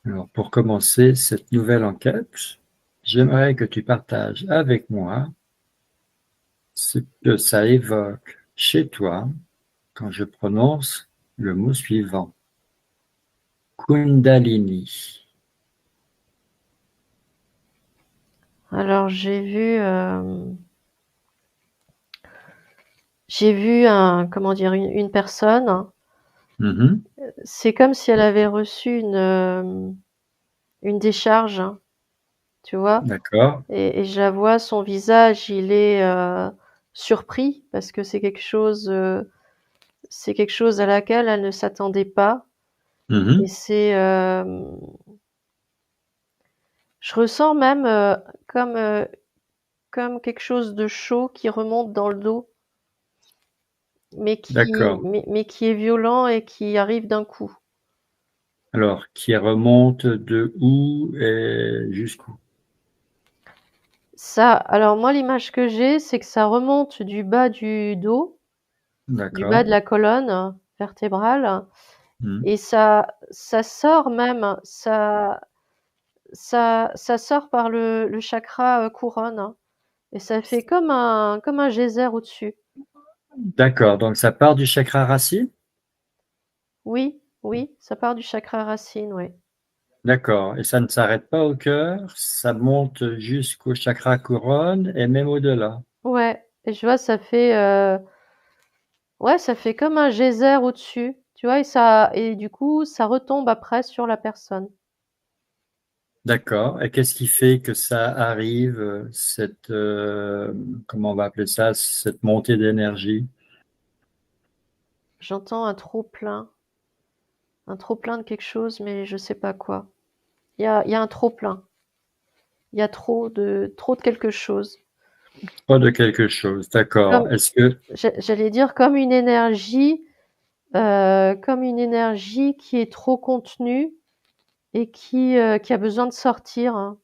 Alors, pour commencer cette nouvelle enquête, j'aimerais que tu partages avec moi ce que ça évoque chez toi quand je prononce le mot suivant, Kundalini. Alors j'ai vu comment dire, une personne. Mhm. C'est comme si elle avait reçu une décharge, tu vois. D'accord. Et je la vois, son visage, il est surpris parce que c'est quelque chose à laquelle elle ne s'attendait pas. Et Mhm. je ressens même comme comme quelque chose de chaud qui remonte dans le dos, D'accord. mais qui est violent et qui arrive d'un coup. Alors, qui remonte de où et jusqu'où? Ça, alors moi, l'image que j'ai, c'est que ça remonte du bas du dos, du bas D'accord. de la colonne vertébrale, Mhm. et ça sort même, ça sort par le chakra couronne, hein, et ça fait comme un geyser au-dessus. D'accord. Donc, ça part du chakra racine? Oui, oui, ça part du chakra racine, oui. D'accord. Et ça ne s'arrête pas au cœur, ça monte jusqu'au chakra couronne et même au-delà. Ouais, et je vois, ouais, ça fait comme un geyser au-dessus, tu vois, et du coup, ça retombe après sur la personne. D'accord. Et qu'est-ce qui fait que ça arrive, cette, comment on va appeler ça, cette montée d'énergie? J'entends un trop plein de quelque chose, mais je sais pas quoi. Il y a un trop plein. Il y a trop de quelque chose. Pas de quelque chose. D'accord. Comme, Est-ce que, j'allais dire comme une énergie qui est trop contenue et qui a besoin de sortir, hein.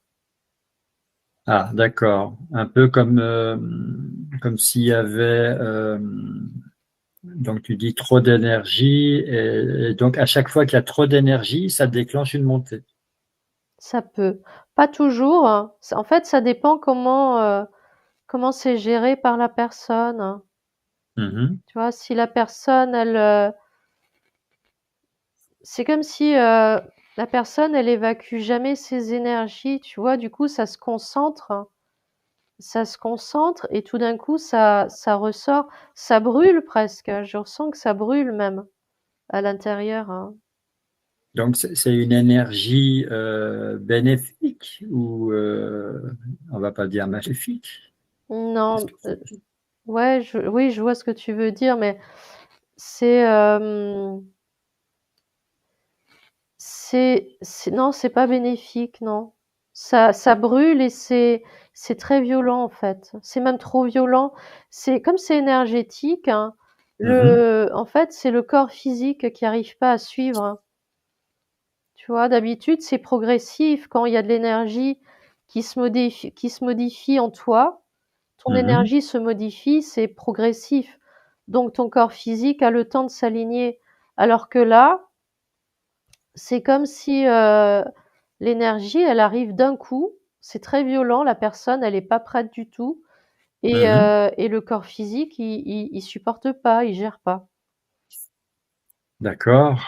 ah, d'accord. Un peu comme s'il y avait, donc tu dis trop d'énergie et donc à chaque fois qu'il y a trop d'énergie, ça déclenche une montée. Ça peut. Pas toujours, hein. En fait, ça dépend comment c'est géré par la personne, hein. Mhm. Tu vois, si la personne, c'est comme si la personne, elle évacue jamais ses énergies, tu vois, du coup, ça se concentre et tout d'un coup, ça ressort, ça brûle presque, hein. Je ressens que ça brûle même à l'intérieur, hein. Donc c'est une énergie bénéfique ou on va pas dire maléfique. Est-ce Non, que c'est- ouais, oui, je vois ce que tu veux dire, mais c'est, non, c'est pas bénéfique, non. Ça brûle et c'est très violent en fait. C'est même trop violent. C'est comme c'est énergétique, hein, Mhm. en fait, c'est le corps physique qui arrive pas à suivre, hein. Tu vois, d'habitude, c'est progressif quand il y a de l'énergie qui se modifie en toi. Ton Mhm. énergie se modifie, c'est progressif. Donc ton corps physique a le temps de s'aligner. Alors que là, c'est comme si l'énergie, elle arrive d'un coup, c'est très violent, la personne, elle est pas prête du tout, Mhm. et le corps physique, il supporte pas, il gère pas. D'accord.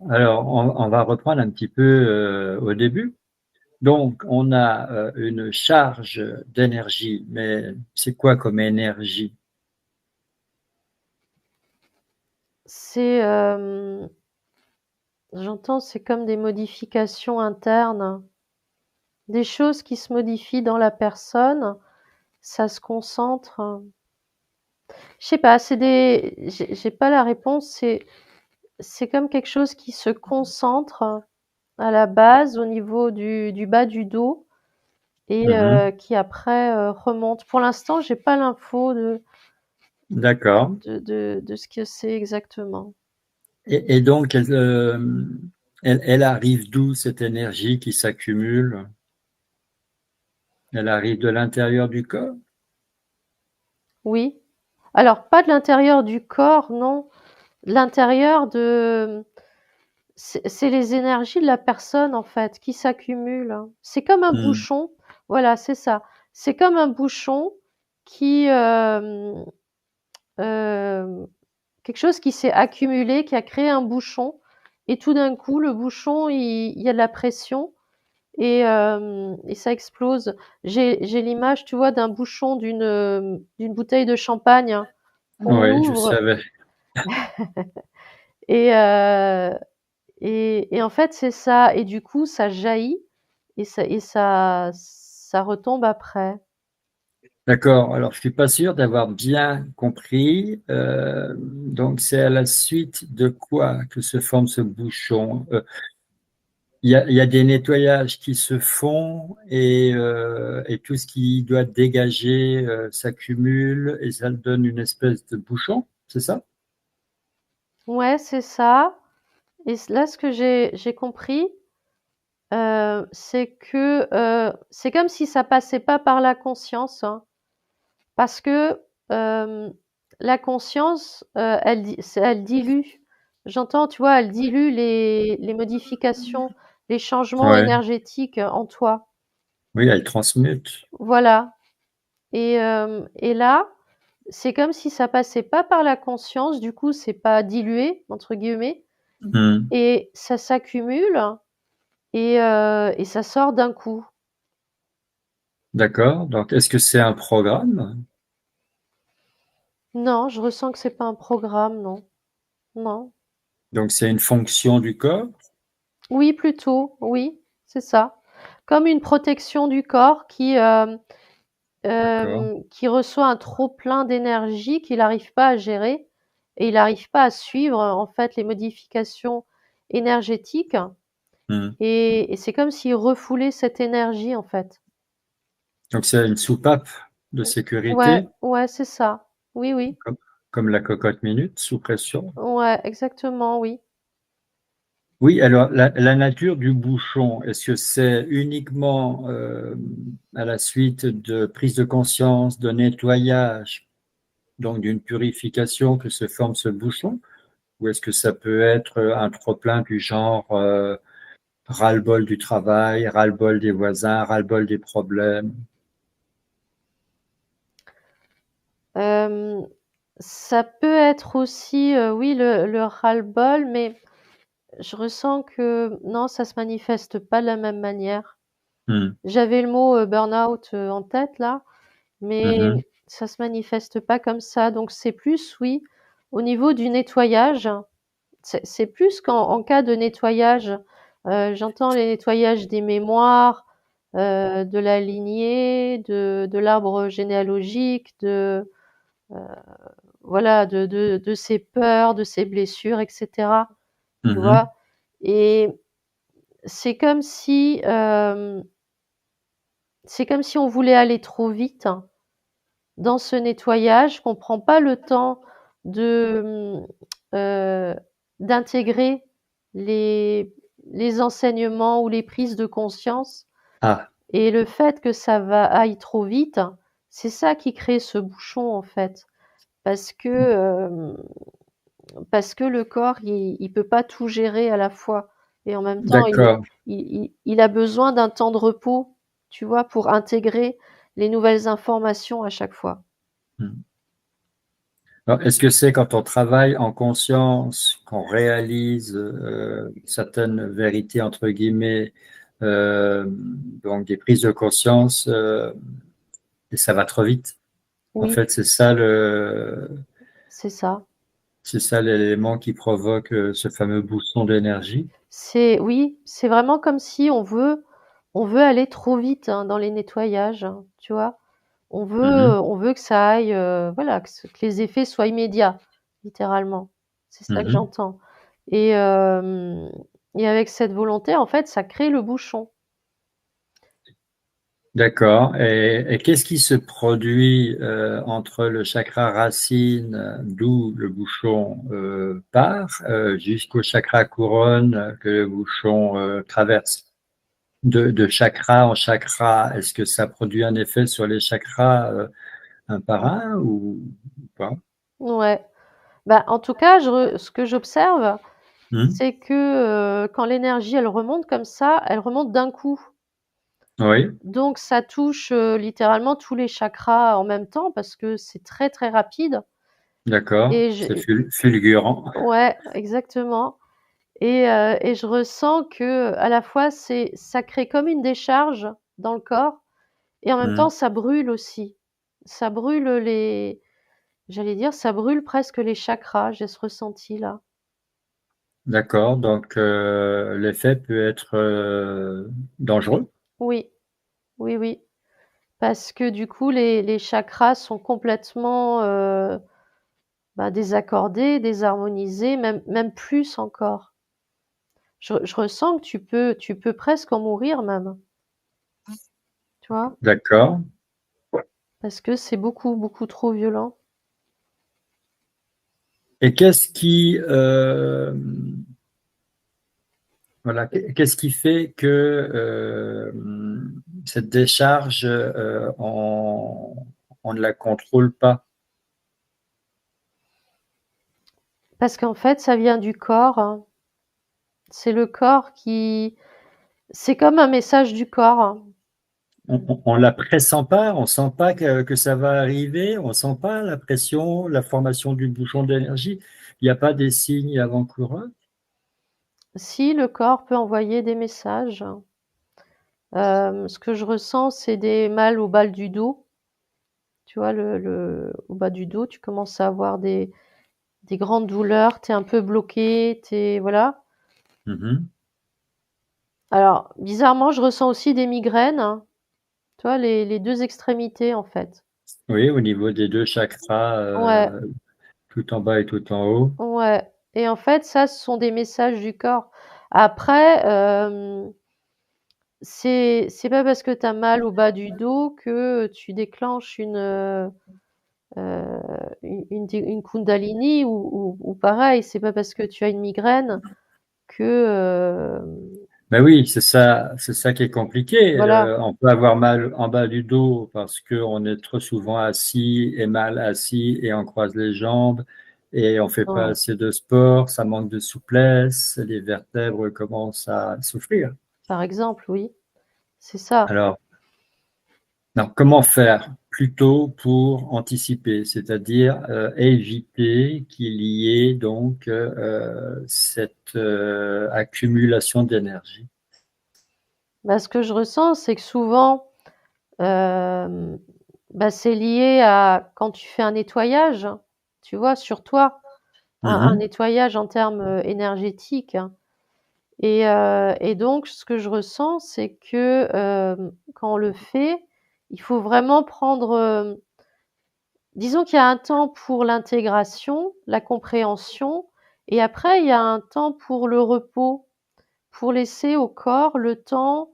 Alors on va reprendre un petit peu au début. Donc on a une charge d'énergie, mais c'est quoi comme énergie? C'est, j'entends, c'est comme des modifications internes, des choses qui se modifient dans la personne, ça se concentre. Je sais pas, j'ai pas la réponse, c'est comme quelque chose qui se concentre à la base, au niveau du bas du dos, et Mhm. qui après remonte. Pour l'instant, j'ai pas l'info D'accord. de ce que c'est exactement. Et donc elle arrive d'où cette énergie qui s'accumule? Elle arrive de l'intérieur du corps? Oui. Alors, pas de l'intérieur du corps, non. De l'intérieur c'est les énergies de la personne, en fait, qui s'accumulent, hein. C'est comme un Hmm. bouchon, voilà, c'est ça. C'est comme un bouchon qui, hem, quelque chose qui s'est accumulé, qui a créé un bouchon et tout d'un coup, le bouchon, il y a de la pression et ça explose. J'ai l'image, tu vois, d'un bouchon d'une bouteille de champagne hein, qu'on Oui, je ouvre savais. et heu et en fait, c'est ça et du coup, ça jaillit et ça retombe après. D'accord. Alors, je suis pas sûr d'avoir bien compris. Donc, c'est à la suite de quoi que se forme ce bouchon? Il y a des nettoyages qui se font et tout ce qui doit dégager s'accumule et ça donne une espèce de bouchon, c'est ça? Ouais, c'est ça et là, ce que j'ai compris, c'est que, c'est comme si ça passait pas par la conscience, hein, parce que, la conscience, elle dilue. J'entends, tu vois, elle dilue les modifications, les changements Ouais. énergétiques en toi. Oui, elle transmute. Voilà et là, c'est comme si ça passait pas par la conscience, du coup, c'est pas «dilué» entre guillemets Hmm. et ça s'accumule et ça sort d'un coup. D'accord. Donc, est-ce que c'est un programme? Non, je ressens que c'est pas un programme, non. Non. Donc, c'est une fonction du corps? Oui, plutôt, oui, c'est ça. Comme une protection du corps D'accord. qui reçoit un trop plein d'énergie qu'il n'arrive pas à gérer et il n'arrive pas à suivre, en fait, les modifications énergétiques Hmm. et c'est comme s'il refoulait cette énergie, en fait. Donc, c'est une soupape de Ouais, sécurité, ouais, c'est ça. Oui, oui. comme, comme la cocotte minute, sous pression. Ouais, exactement, oui. Oui, alors la nature du bouchon, est-ce que c'est uniquement à la suite de prise de conscience, de nettoyage, donc d'une purification que se forme ce bouchon, ou est-ce que ça peut être un trop-plein du genre ras-le-bol du travail, ras-le-bol des voisins, ras-le-bol des problèmes? Hem, Ça peut être aussi, oui, le ras-le-bol, mais je ressens que non, ça se manifeste pas de la même manière. Hmm. J'avais le mot, burn-out, en tête là, mais Mhm. ça se manifeste pas comme ça. Donc c'est plus, oui, au niveau du nettoyage, c'est plus qu'en cas de nettoyage, j'entends les nettoyages des mémoires, de la lignée, de l'arbre généalogique, voilà, de ses peurs, de ses blessures et cetera, tu Mhm. vois? Et c'est comme si, c'est comme si on voulait aller trop vite dans ce nettoyage, qu'on prend pas le temps de, d'intégrer les les enseignements ou les prises de conscience Ah, et le fait que ça va aille trop vite, c'est ça qui crée ce bouchon, en fait. Parce que, parce que le corps, il peut pas tout gérer à la fois et en même temps, d'accord. il a besoin d'un temps de repos, tu vois? Pour intégrer les nouvelles informations à chaque fois. Hmm. Alors, est-ce que c'est quand on travaille en conscience qu'on réalise certaines vérités, entre guillemets, donc des prises de conscience, et ça va trop vite? En Oui, fait, c'est ça. c'est ça l'élément qui provoque ce fameux bouchon d'énergie. C'est oui, c'est vraiment comme si on veut aller trop vite, hein, dans les nettoyages, hein, tu vois? Mhm, On veut que ça aille, voilà, que les effets soient immédiats, littéralement. C'est ça que mhm. j'entends et hem et avec cette volonté, en fait, ça crée le bouchon. D'accord. Et qu'est-ce qui se produit entre le chakra racine, d'où le bouchon part, jusqu'au chakra couronne que le bouchon traverse? De chakra en chakra, est-ce que ça produit un effet sur les chakras un par un ou pas? Ouais. Bah, en tout cas, ce que j'observe, Mmh. c'est que, quand l'énergie, elle remonte comme ça, elle remonte d'un coup. Oui, Donc ça touche, littéralement tous les chakras en même temps parce que c'est très, très rapide d'accord, et c'est je fulgurant. ouais, exactement et je ressens que à la fois ça crée comme une décharge dans le corps et en même Mmh. temps ça brûle aussi. Ça brûle les J'allais dire, ça brûle presque les chakras, j'ai ce ressenti-là. D'accord, donc l'effet peut être, dangereux? Oui, oui, oui, parce que du coup les chakras sont complètement, désaccordés, désharmonisés, même plus encore. Je ressens que tu peux presque en mourir même, tu vois? D'accord. Parce que c'est beaucoup, beaucoup trop violent. Et qu'est-ce qui, voilà, qu'est-ce qui fait que, cette décharge, on ne la contrôle pas? Parce qu'en fait, ça vient du corps, hein. C'est le corps qui c'est comme un message du corps, hein. On la pressent pas? On sent pas que ça va arriver? On sent pas la pression, la formation du bouchon d'énergie? Il n'y a pas des signes avant-coureurs? Si le corps peut envoyer des messages, ce que je ressens, c'est des mal au bas du dos. Tu vois, au bas du dos, tu commences à avoir des grandes douleurs, tu es un peu bloqué, voilà. Mmh. Alors, bizarrement, je ressens aussi des migraines, hein. Tu vois, les 2 extrémités, en fait. Oui, au niveau des 2 chakras, Ouais, tout en bas et tout en haut. ouais et en fait, ça, ce sont des messages du corps. Après, c'est pas parce que tu as mal au bas du dos que tu déclenches une kundalini ou pareil, c'est pas parce que tu as une migraine que, Ben oui, c'est ça qui est compliqué. voilà. On peut avoir mal en bas du dos parce qu'on est trop souvent assis et mal assis et on croise les jambes et on fait pas Mmh. assez de sport, ça manque de souplesse, les vertèbres commencent à souffrir. Par exemple, oui, c'est ça. Alors, non, comment faire plutôt pour anticiper, c'est-à-dire éviter qu'il y ait donc cette accumulation d'énergie. Ce que je ressens, c'est que souvent, hem, c'est lié à quand tu fais un nettoyage, tu vois, sur toi, un Mhm, nettoyage en termes, énergétiques et donc ce que je ressens, c'est que, quand on le fait, il faut vraiment prendre, disons qu'il y a un temps pour l'intégration, la compréhension et après il y a un temps pour le repos, pour laisser au corps le temps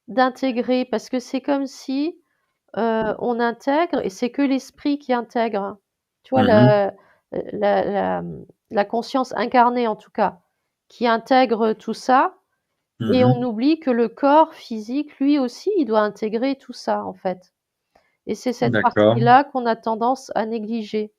d'intégrer parce que c'est comme si, on intègre et c'est que l'esprit qui intègre. Tu vois mhm, la conscience incarnée en tout cas, qui intègre tout ça et on mhm. oublie que le corps physique, lui aussi, il doit intégrer tout ça en fait et c'est cette D'accord. partie-là qu'on a tendance à négliger.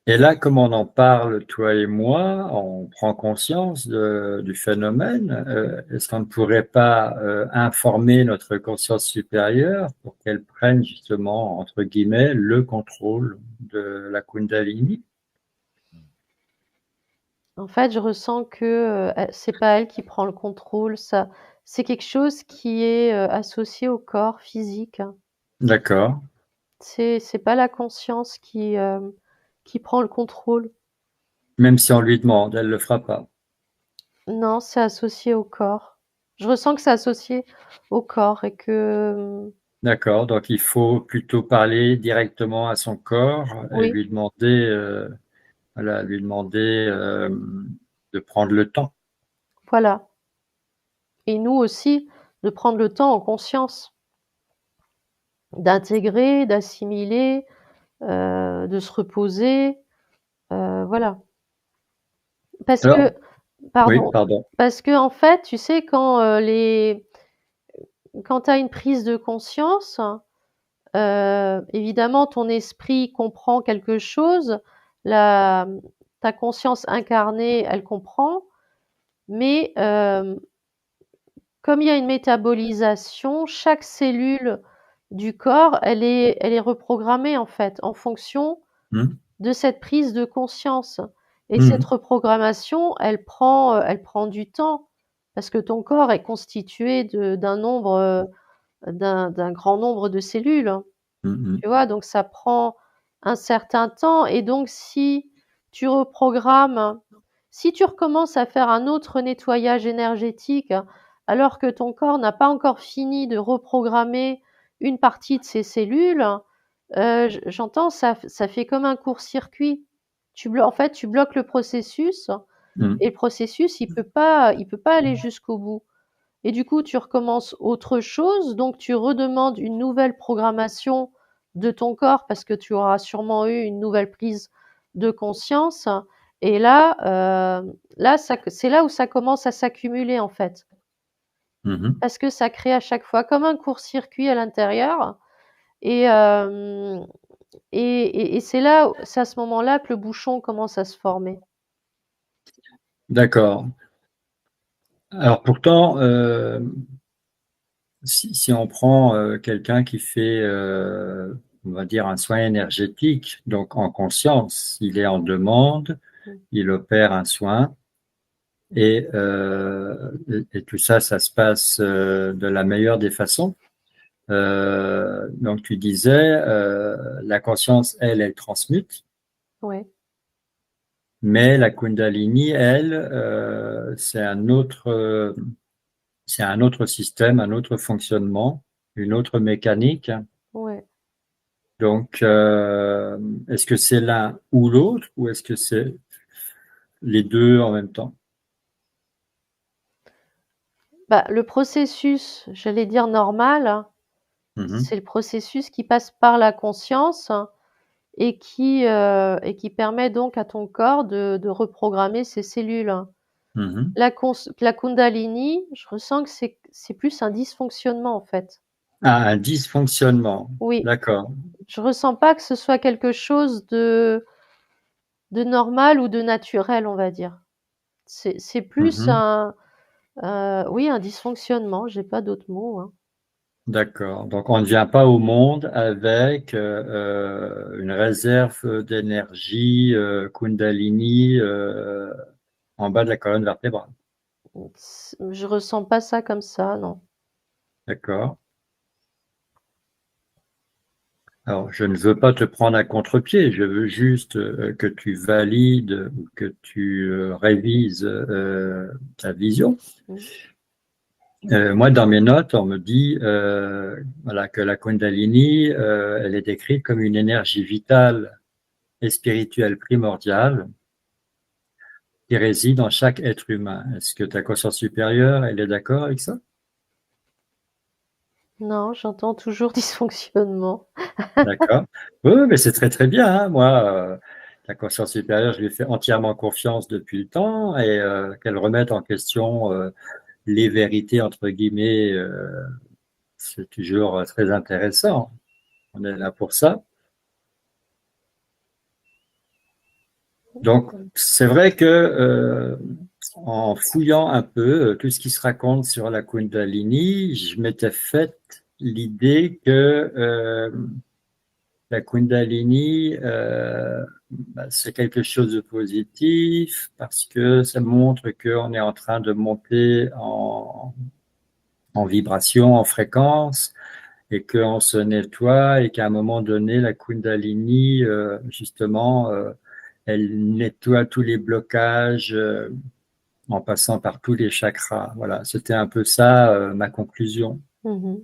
Et là, comme on en parle, toi et moi, on prend conscience du phénomène. Est-ce qu'on ne pourrait pas informer notre conscience supérieure pour qu'elle prenne justement, entre guillemets, le contrôle de la Kundalini? En fait, je ressens que, c'est pas elle qui prend le contrôle, ça c'est quelque chose qui est, associé au corps physique. D'accord. C'est pas la conscience qui prend le contrôle. Même si on lui demande, elle le fera pas. Non, c'est associé au corps. Je ressens que c'est associé au corps et que, D'accord. Donc, il faut plutôt parler directement à son corps et oui, voilà, lui demander de prendre le temps. voilà et nous aussi, de prendre le temps en conscience, d'intégrer, d'assimiler, de se reposer, voilà. Parce Alors, que oui, pardon, pardon. parce qu'en fait, tu sais, quand tu as une prise de conscience, évidemment, ton esprit comprend quelque chose, la ta conscience incarnée, elle comprend, mais comme il y a une métabolisation, chaque cellule du corps, elle est reprogrammée en fait en fonction Mhm. de cette prise de conscience. Et cette Mhm. reprogrammation, elle prend du temps parce que ton corps est constitué d'un nombre, d'un grand nombre de cellules, hein. Mhm. Tu vois, donc ça prend un certain temps. Et donc, si tu reprogrammes, si tu recommences à faire un autre nettoyage énergétique, alors que ton corps n'a pas encore fini de reprogrammer une partie de ses cellules, j'entends, ça fait comme un court-circuit. En fait, tu bloques le processus Mhm. et le processus, il peut pas aller jusqu'au bout. Et du coup, tu recommences autre chose, donc tu redemandes une nouvelle programmation de ton corps parce que tu auras sûrement eu une nouvelle prise de conscience. Et là, c'est là où ça commence à s'accumuler en fait, Mhm. parce que ça crée à chaque fois comme un court-circuit à l'intérieur. Et, euh, et c'est à ce moment-là que le bouchon commence à se former. D'accord. Alors pourtant, si on prend quelqu'un qui fait, on va dire, un soin énergétique, donc en conscience, il est en demande, il opère un soin, et tout ça, ça se passe de la meilleure des façons. Donc tu disais, la conscience, elle transmute, Ouais, mais la Kundalini, elle, c'est un autre système, un autre fonctionnement, une autre mécanique. ouais. Donc, est-ce que c'est l'un ou l'autre, ou est-ce que c'est les deux en même temps? Bah, le processus, j'allais dire normal, Mhm. c'est le processus qui passe par la conscience et qui permet donc à ton corps de reprogrammer ses cellules. Mhm. La Kundalini, je ressens que c'est plus un dysfonctionnement en fait. Ah, un dysfonctionnement. Oui, D'accord. je ressens pas que ce soit quelque chose de normal ou de naturel, on va dire. C'est plus Mhm. oui, un dysfonctionnement, j'ai pas d'autres mots, hein. D'accord. Donc, on ne vient pas au monde avec une réserve d'énergie Kundalini en bas de la colonne vertébrale. Je ressens pas ça comme ça, non. D'accord. Alors, je ne veux pas te prendre à contre-pied, je veux juste que tu valides ou que tu révises ta vision. Mmh. Moi, dans mes notes, on me dit voilà, que la Kundalini, elle est décrite comme une énergie vitale et spirituelle primordiale qui réside en chaque être humain. Est-ce que ta conscience supérieure, elle est d'accord avec ça? Non, j'entends toujours dysfonctionnement. D'accord. Oui, oui, mais c'est très très bien, hein. Moi, la conscience supérieure, je lui fais entièrement confiance depuis le temps, et qu'elle remette en question les vérités, entre guillemets, c'est toujours très intéressant. On est là pour ça. Donc, c'est vrai que en fouillant un peu tout ce qui se raconte sur la Kundalini, je m'étais fait l'idée que la Kundalini, c'est quelque chose de positif parce que ça montre qu'on est en train de monter en vibration, en fréquence, et qu'on se nettoie, et qu'à un moment donné, la Kundalini, justement, elle nettoie tous les blocages en passant par tous les chakras. Voilà, c'était un peu ça ma conclusion. Mmh.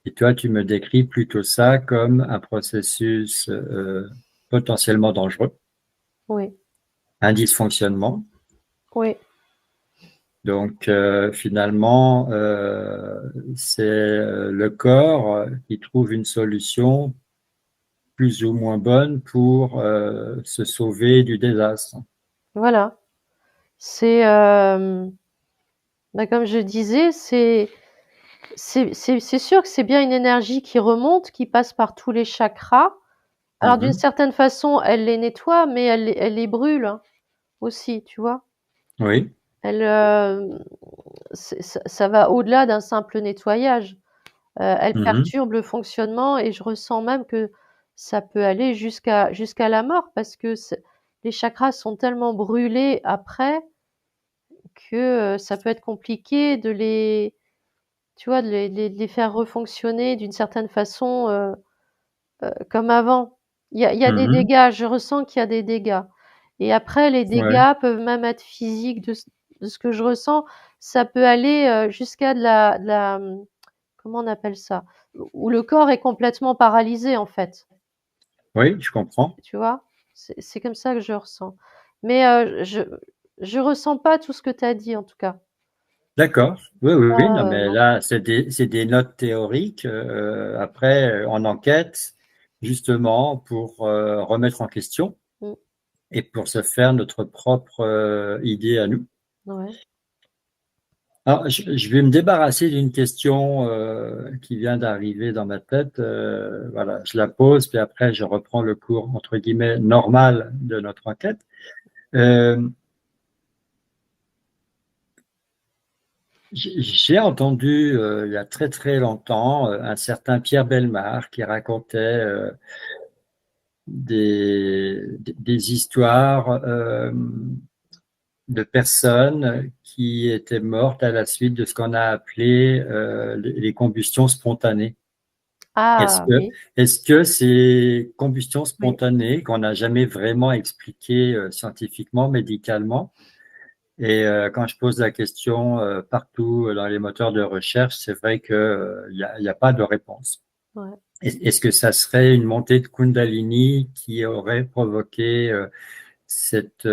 Et toi, tu me décris plutôt ça comme un processus potentiellement dangereux, Oui, un dysfonctionnement. oui, Donc finalement, c'est le corps qui trouve une solution plus ou moins bonne pour se sauver du désastre. voilà. C'est, bah, comme je disais, c'est sûr que c'est bien une énergie qui remonte, qui passe par tous les chakras, Alors d'une Mhm. certaine façon, elle les nettoie, mais elle les brûle, hein, aussi, tu vois? Oui. Elle, ça va au-delà d'un simple nettoyage. Elle Mhm. perturbe le fonctionnement et je ressens même que ça peut aller jusqu'à la mort parce que les chakras sont tellement brûlés après que ça peut être compliqué de les, tu vois, de les faire refonctionner d'une certaine façon comme avant. Il y a des Mhm. dégâts, je ressens qu'il y a des dégâts. Et après, les Ouais. dégâts peuvent même être physiques de ce que je ressens. Ça peut aller jusqu'à comment on appelle ça? Où le corps est complètement paralysé en fait, Oui, je comprends. tu vois? C'est comme ça que je ressens. Mais je ressens pas tout ce que tu as dit en tout cas. D'accord. Oui, oui, oui. Non, Ça, mais non. là, c'est des notes théoriques. Après, on enquête justement pour remettre en question Mmh. et pour se faire notre propre idée à nous. Ouais. Alors, je vais me débarrasser d'une question qui vient d'arriver dans ma tête. Voilà, je la pose, puis après, je reprends le cours, entre guillemets, normal de notre enquête. Euh, j'ai entendu il y a très très longtemps un certain Pierre Bellemare qui racontait des histoires de personnes qui étaient mortes à la suite de ce qu'on a appelé les combustions spontanées. Est-ce Ah que, oui, est-ce que ces combustions oui. spontanées qu'on n'a jamais vraiment expliquées scientifiquement, médicalement, et quand je pose la question partout dans les moteurs de recherche, c'est vrai que il y a pas de réponse. Ouais. Est-ce que ça serait une montée de Kundalini qui aurait provoqué cet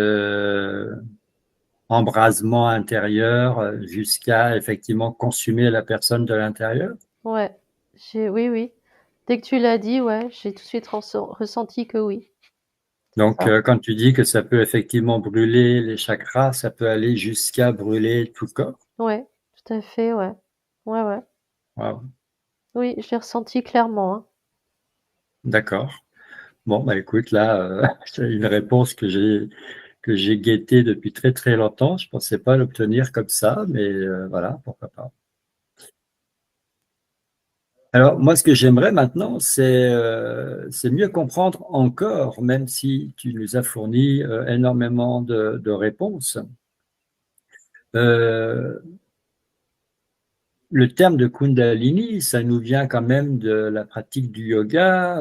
embrasement intérieur jusqu'à effectivement consumer la personne de l'intérieur? Ouais. Oui, oui. Dès que tu l'as dit, ouais, j'ai tout de suite ressenti que oui. C'est Donc, ça. quand tu dis que ça peut effectivement brûler les chakras, ça peut aller jusqu'à brûler tout le corps. Ouais, tout à fait, ouais. Ouais, ouais. Wow. Oui, je l'ai ressenti clairement, hein. D'accord. Bon, bah écoute, là, c'est une réponse que j'ai guettée depuis très très longtemps. Je pensais pas l'obtenir comme ça, mais voilà, pourquoi pas. Alors, moi, ce que j'aimerais maintenant, c'est mieux comprendre encore, même si tu nous as fourni énormément de réponses. Euh, le terme de Kundalini, ça nous vient quand même de la pratique du yoga.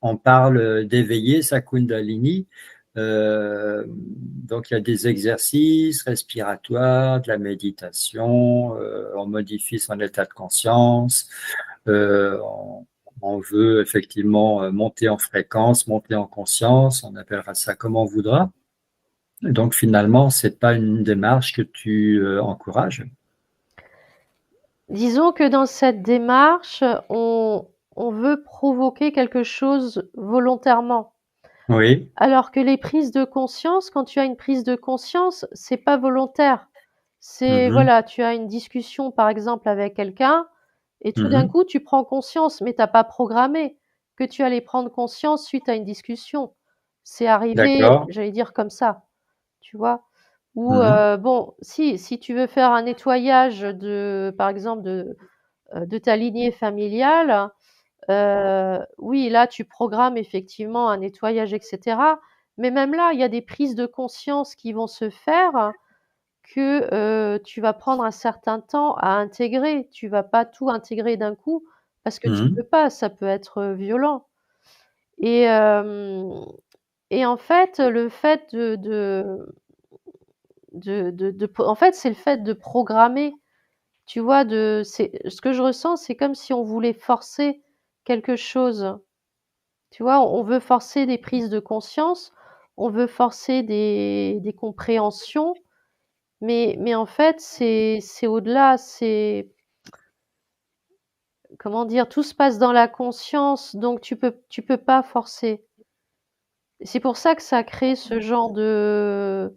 On parle d'éveiller sa Kundalini. Donc, il y a des exercices respiratoires, de la méditation, on modifie son état de conscience, on, on veut effectivement monter en fréquence, monter en conscience, on appellera ça comme on voudra. Donc, finalement, c'est pas une démarche que tu encourages. Disons que dans cette démarche, on veut provoquer quelque chose volontairement. Oui. Alors que les prises de conscience, quand tu as une prise de conscience, c'est pas volontaire. C'est, Mhm. voilà, tu as une discussion, par exemple, avec quelqu'un et tout d'un Mhm. coup, tu prends conscience, mais t'as pas programmé que tu allais prendre conscience suite à une discussion. C'est arrivé, D'accord. j'allais dire comme ça, tu vois? Ou, Mhm. bon, si tu veux faire un nettoyage par exemple, de ta lignée familiale, oui, là, tu programmes effectivement un nettoyage et cetera. Mais même là, il y a des prises de conscience qui vont se faire que, tu vas prendre un certain temps à intégrer. Tu vas pas tout intégrer d'un coup parce que tu Mhm. peux pas, ça peut être, violent. Et hem et en fait, le fait en fait, c'est le fait de programmer, tu vois? C'est ce que je ressens, c'est comme si on voulait forcer quelque chose. Tu vois? On veut forcer des prises de conscience, on veut forcer des compréhensions, mais en fait, c'est au-delà, c'est comment dire? Tout se passe dans la conscience, donc tu peux pas forcer. C'est pour ça que ça crée ce genre de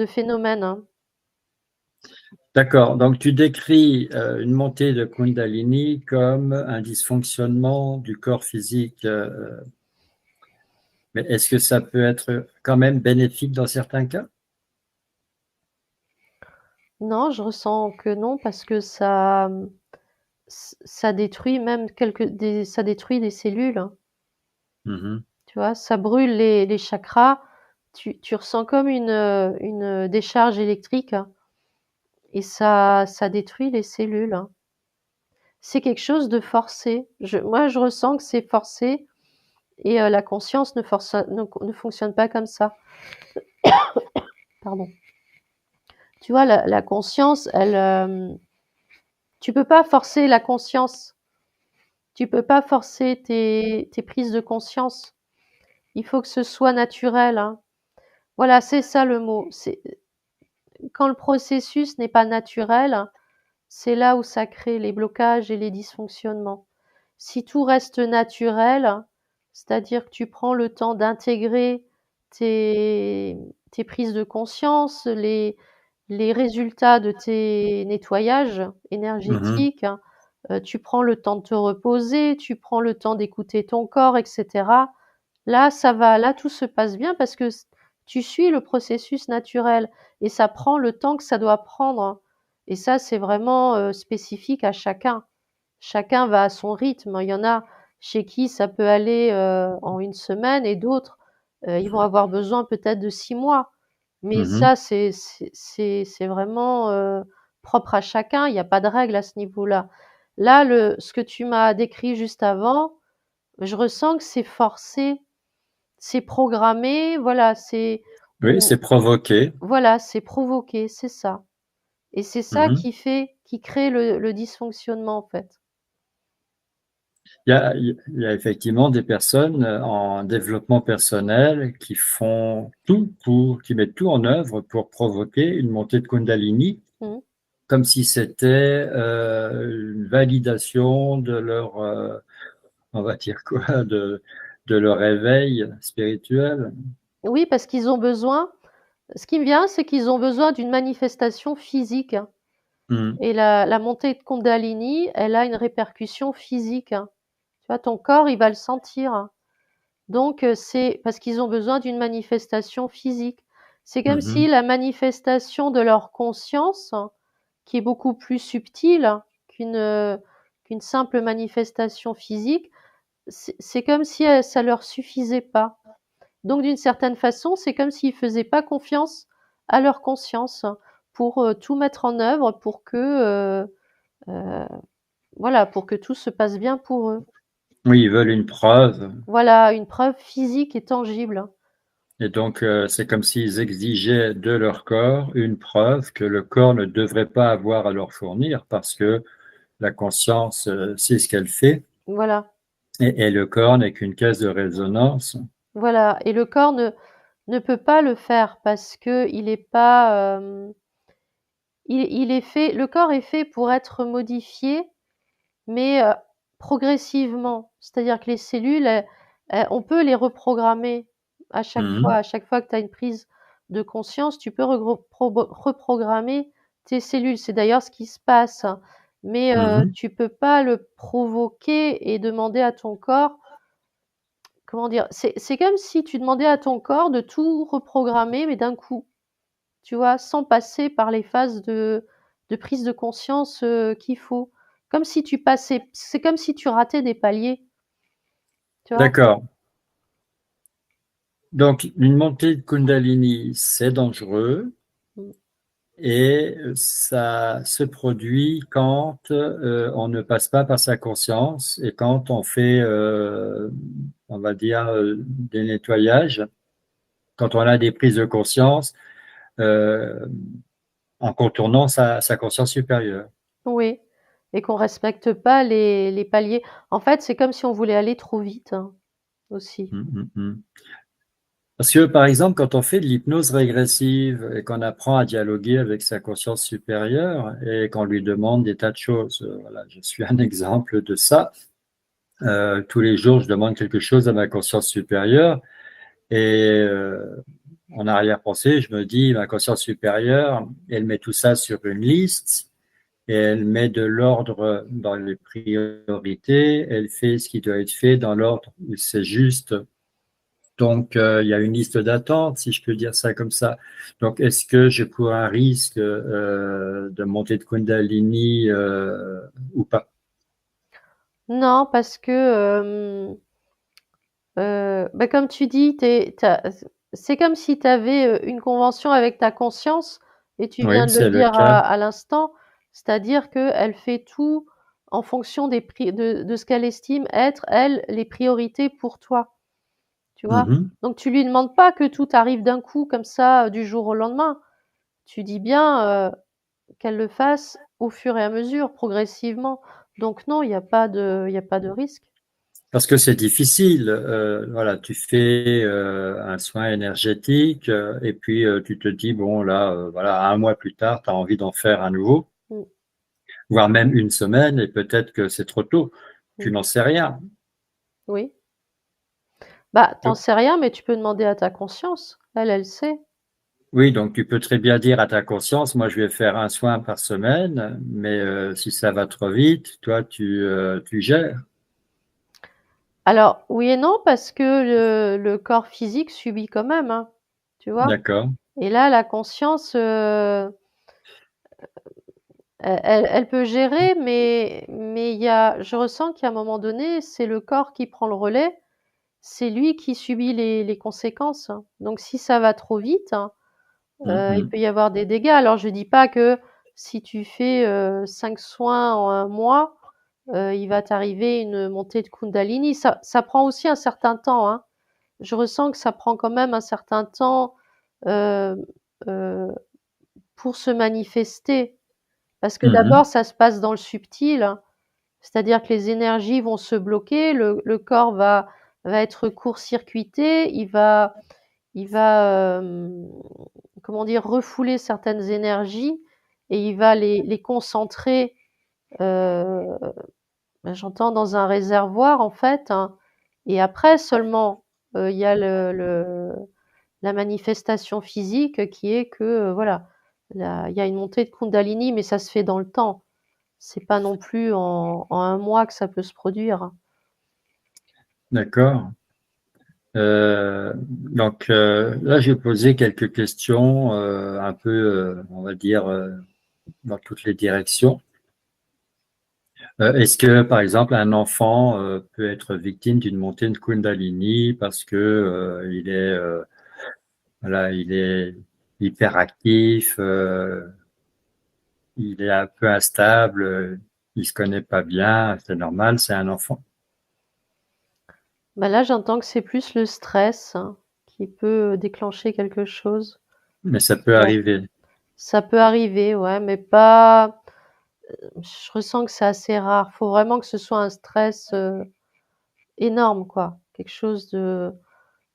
phénomène, hein. D'accord. Donc, tu décris une montée de Kundalini comme un dysfonctionnement du corps physique. Mais est-ce que ça peut être quand même bénéfique dans certains cas? Non, je ressens que non parce que ça détruit même ça détruit des cellules, hein. Mhm. Tu vois, ça brûle les chakras. Tu ressens comme une décharge électrique, hein, et ça détruit les cellules, hein. C'est quelque chose de forcé. Moi, je ressens que c'est forcé et la conscience ne fonctionne pas comme ça. Pardon. Tu vois, la conscience, tu peux pas forcer la conscience. Tu peux pas forcer tes prises de conscience. Il faut que ce soit naturel, hein. Voilà, c'est ça le mot. C'est quand le processus n'est pas naturel, c'est là où ça crée les blocages et les dysfonctionnements. Si tout reste naturel, c'est-à-dire que tu prends le temps d'intégrer tes, tes prises de conscience, les résultats de tes nettoyages Mhm. énergétiques, tu prends le temps de te reposer, tu prends le temps d'écouter ton corps, etc. Là, ça va, là, tout se passe bien parce que tu suis le processus naturel et ça prend le temps que ça doit prendre. Et ça, c'est vraiment spécifique à chacun. Chacun va à son rythme. Il y en a chez qui ça peut aller en une semaine et d'autres, ils vont avoir besoin peut-être de 6 mois. Mais Mhm. ça, c'est vraiment propre à chacun. Il n'y a pas de règle à ce niveau-là. Là, ce que tu m'as décrit juste avant, je ressens que c'est forcé, c'est programmé, voilà, Oui, c'est provoqué. voilà, c'est provoqué, c'est ça. Et c'est ça Mhm. qui crée le dysfonctionnement, en fait. Il y a effectivement des personnes en développement personnel qui font tout qui mettent tout en œuvre pour provoquer une montée de Kundalini, Mmh. comme si c'était une validation de leur, on va dire quoi, de leur éveil spirituel. Oui, parce qu'ils ont besoin, ce qui me vient, c'est qu'ils ont besoin d'une manifestation physique, hein. Mm. Et la montée de Kundalini, elle a une répercussion physique, hein. Tu vois, ton corps, il va le sentir, hein. Donc, c'est parce qu'ils ont besoin d'une manifestation physique. C'est comme si Mhm. la manifestation de leur conscience, qui est beaucoup plus subtile qu'une simple manifestation physique, c'est comme si ça leur suffisait pas. Donc, d'une certaine façon, c'est comme s'ils faisaient pas confiance à leur conscience pour tout mettre en œuvre pour que, euh, voilà, pour que tout se passe bien pour eux. Oui, ils veulent une preuve. Voilà, une preuve physique et tangible. Et donc, c'est comme s'ils exigeaient de leur corps une preuve que le corps ne devrait pas avoir à leur fournir parce que la conscience sait ce qu'elle fait Voilà, et le corps n'est qu'une caisse de résonance. voilà. Et le corps ne peut pas le faire parce que il est pas, il est fait, le corps est fait pour être modifié, mais progressivement. C'est-à-dire que les cellules, on peut les reprogrammer Mhm. à chaque fois que tu as une prise de conscience, tu peux reprogrammer tes cellules. C'est d'ailleurs ce qui se passe. Mais Mhm. tu peux pas le provoquer et demander à ton corps, comment dire, c'est comme si tu demandais à ton corps de tout reprogrammer, mais d'un coup, tu vois, sans passer par les phases de prise de conscience qu'il faut. Comme si tu passais, c'est comme si tu ratais des paliers, tu vois. D'accord. Donc, une montée de Kundalini, c'est dangereux Mm. et ça se produit quand on ne passe pas par sa conscience et quand on fait, on va dire, des nettoyages, quand on a des prises de conscience euh, en contournant sa conscience supérieure. Oui, et qu'on respecte pas les paliers. En fait, c'est comme si on voulait aller trop vite, hein, aussi. Mm, mm, mm. Parce que, par exemple, quand on fait de l'hypnose régressive et qu'on apprend à dialoguer avec sa conscience supérieure et qu'on lui demande des tas de choses, voilà, je suis un exemple de ça. Tous les jours, je demande quelque chose à ma conscience supérieure et en arrière-pensée, je me dis, ma conscience supérieure, elle met tout ça sur une liste et elle met de l'ordre dans les priorités. Elle fait ce qui doit être fait dans l'ordre où c'est juste. Donc, il y a une liste d'attente, si je peux dire ça comme ça. Donc, est-ce que j'ai pour un risque de montée de Kundalini ou pas? Non, parce que bah, comme tu dis, c'est comme si tu avais une convention avec ta conscience, et tu viens Oui, de le c'est le dire cas. à l'instant, c'est-à-dire qu'elle fait tout en fonction de ce qu'elle estime être, elle, les priorités pour toi, tu vois. Mhm. Donc tu lui demandes pas que tout arrive d'un coup comme ça, du jour au lendemain. Tu dis bien qu'elle le fasse au fur et à mesure, progressivement. Donc non, il y a pas de risque. Parce que c'est difficile. Voilà, tu fais un soin énergétique et puis tu te dis, bon, là, voilà, un mois plus tard, tu as envie d'en faire un nouveau, Mm, voire même une semaine et peut-être que c'est trop tôt. Tu mm. n'en sais rien. Oui. Bah, t'en Donc, sais rien, mais tu peux demander à ta conscience. Elle sait. oui, donc tu peux très bien dire à ta conscience, moi, je vais faire un soin par semaine, mais si ça va trop vite, toi, tu gères. Alors, oui et non, parce que le corps physique subit quand même, hein, tu vois. D'accord. Et là, la conscience, elle peut gérer, mais je ressens qu'à un moment donné, c'est le corps qui prend le relais. C'est lui qui subit les conséquences, hein. Donc, si ça va trop vite, hein, il Mhm. peut y avoir des dégâts. Alors, je dis pas que si tu fais 5 soins en un mois, il va t'arriver une montée de Kundalini. Ça prend aussi un certain temps, hein. Je ressens que ça prend quand même un certain temps euh, euh, pour se manifester. Parce que d'abord, Mhm. ça se passe dans le subtil, hein. C'est-à-dire que les énergies vont se bloquer, le corps va être court-circuité, il va comment dire, refouler certaines énergies, et il va les concentrer, euh, j'entends dans un réservoir en fait, hein. Et après seulement, il y a la manifestation physique qui est que voilà, il y a une montée de Kundalini, mais ça se fait dans le temps. C'est pas non plus en un mois que ça peut se produire. D'accord. Donc là, j'ai posé quelques questions un peu, on va dire, dans toutes les directions. Est-ce que, par exemple, un enfant peut être victime d'une montée de Kundalini parce que voilà, il est hyperactif, il est un peu instable, il se connaît pas bien, c'est normal, c'est un enfant, Bah là, j'entends que c'est plus le stress, hein, qui peut déclencher quelque chose. mais ça peut Ouais. arriver. Ça peut arriver, ouais, mais pas. Je ressens que c'est assez rare. Faut vraiment que ce soit un stress énorme, quoi. Quelque chose de,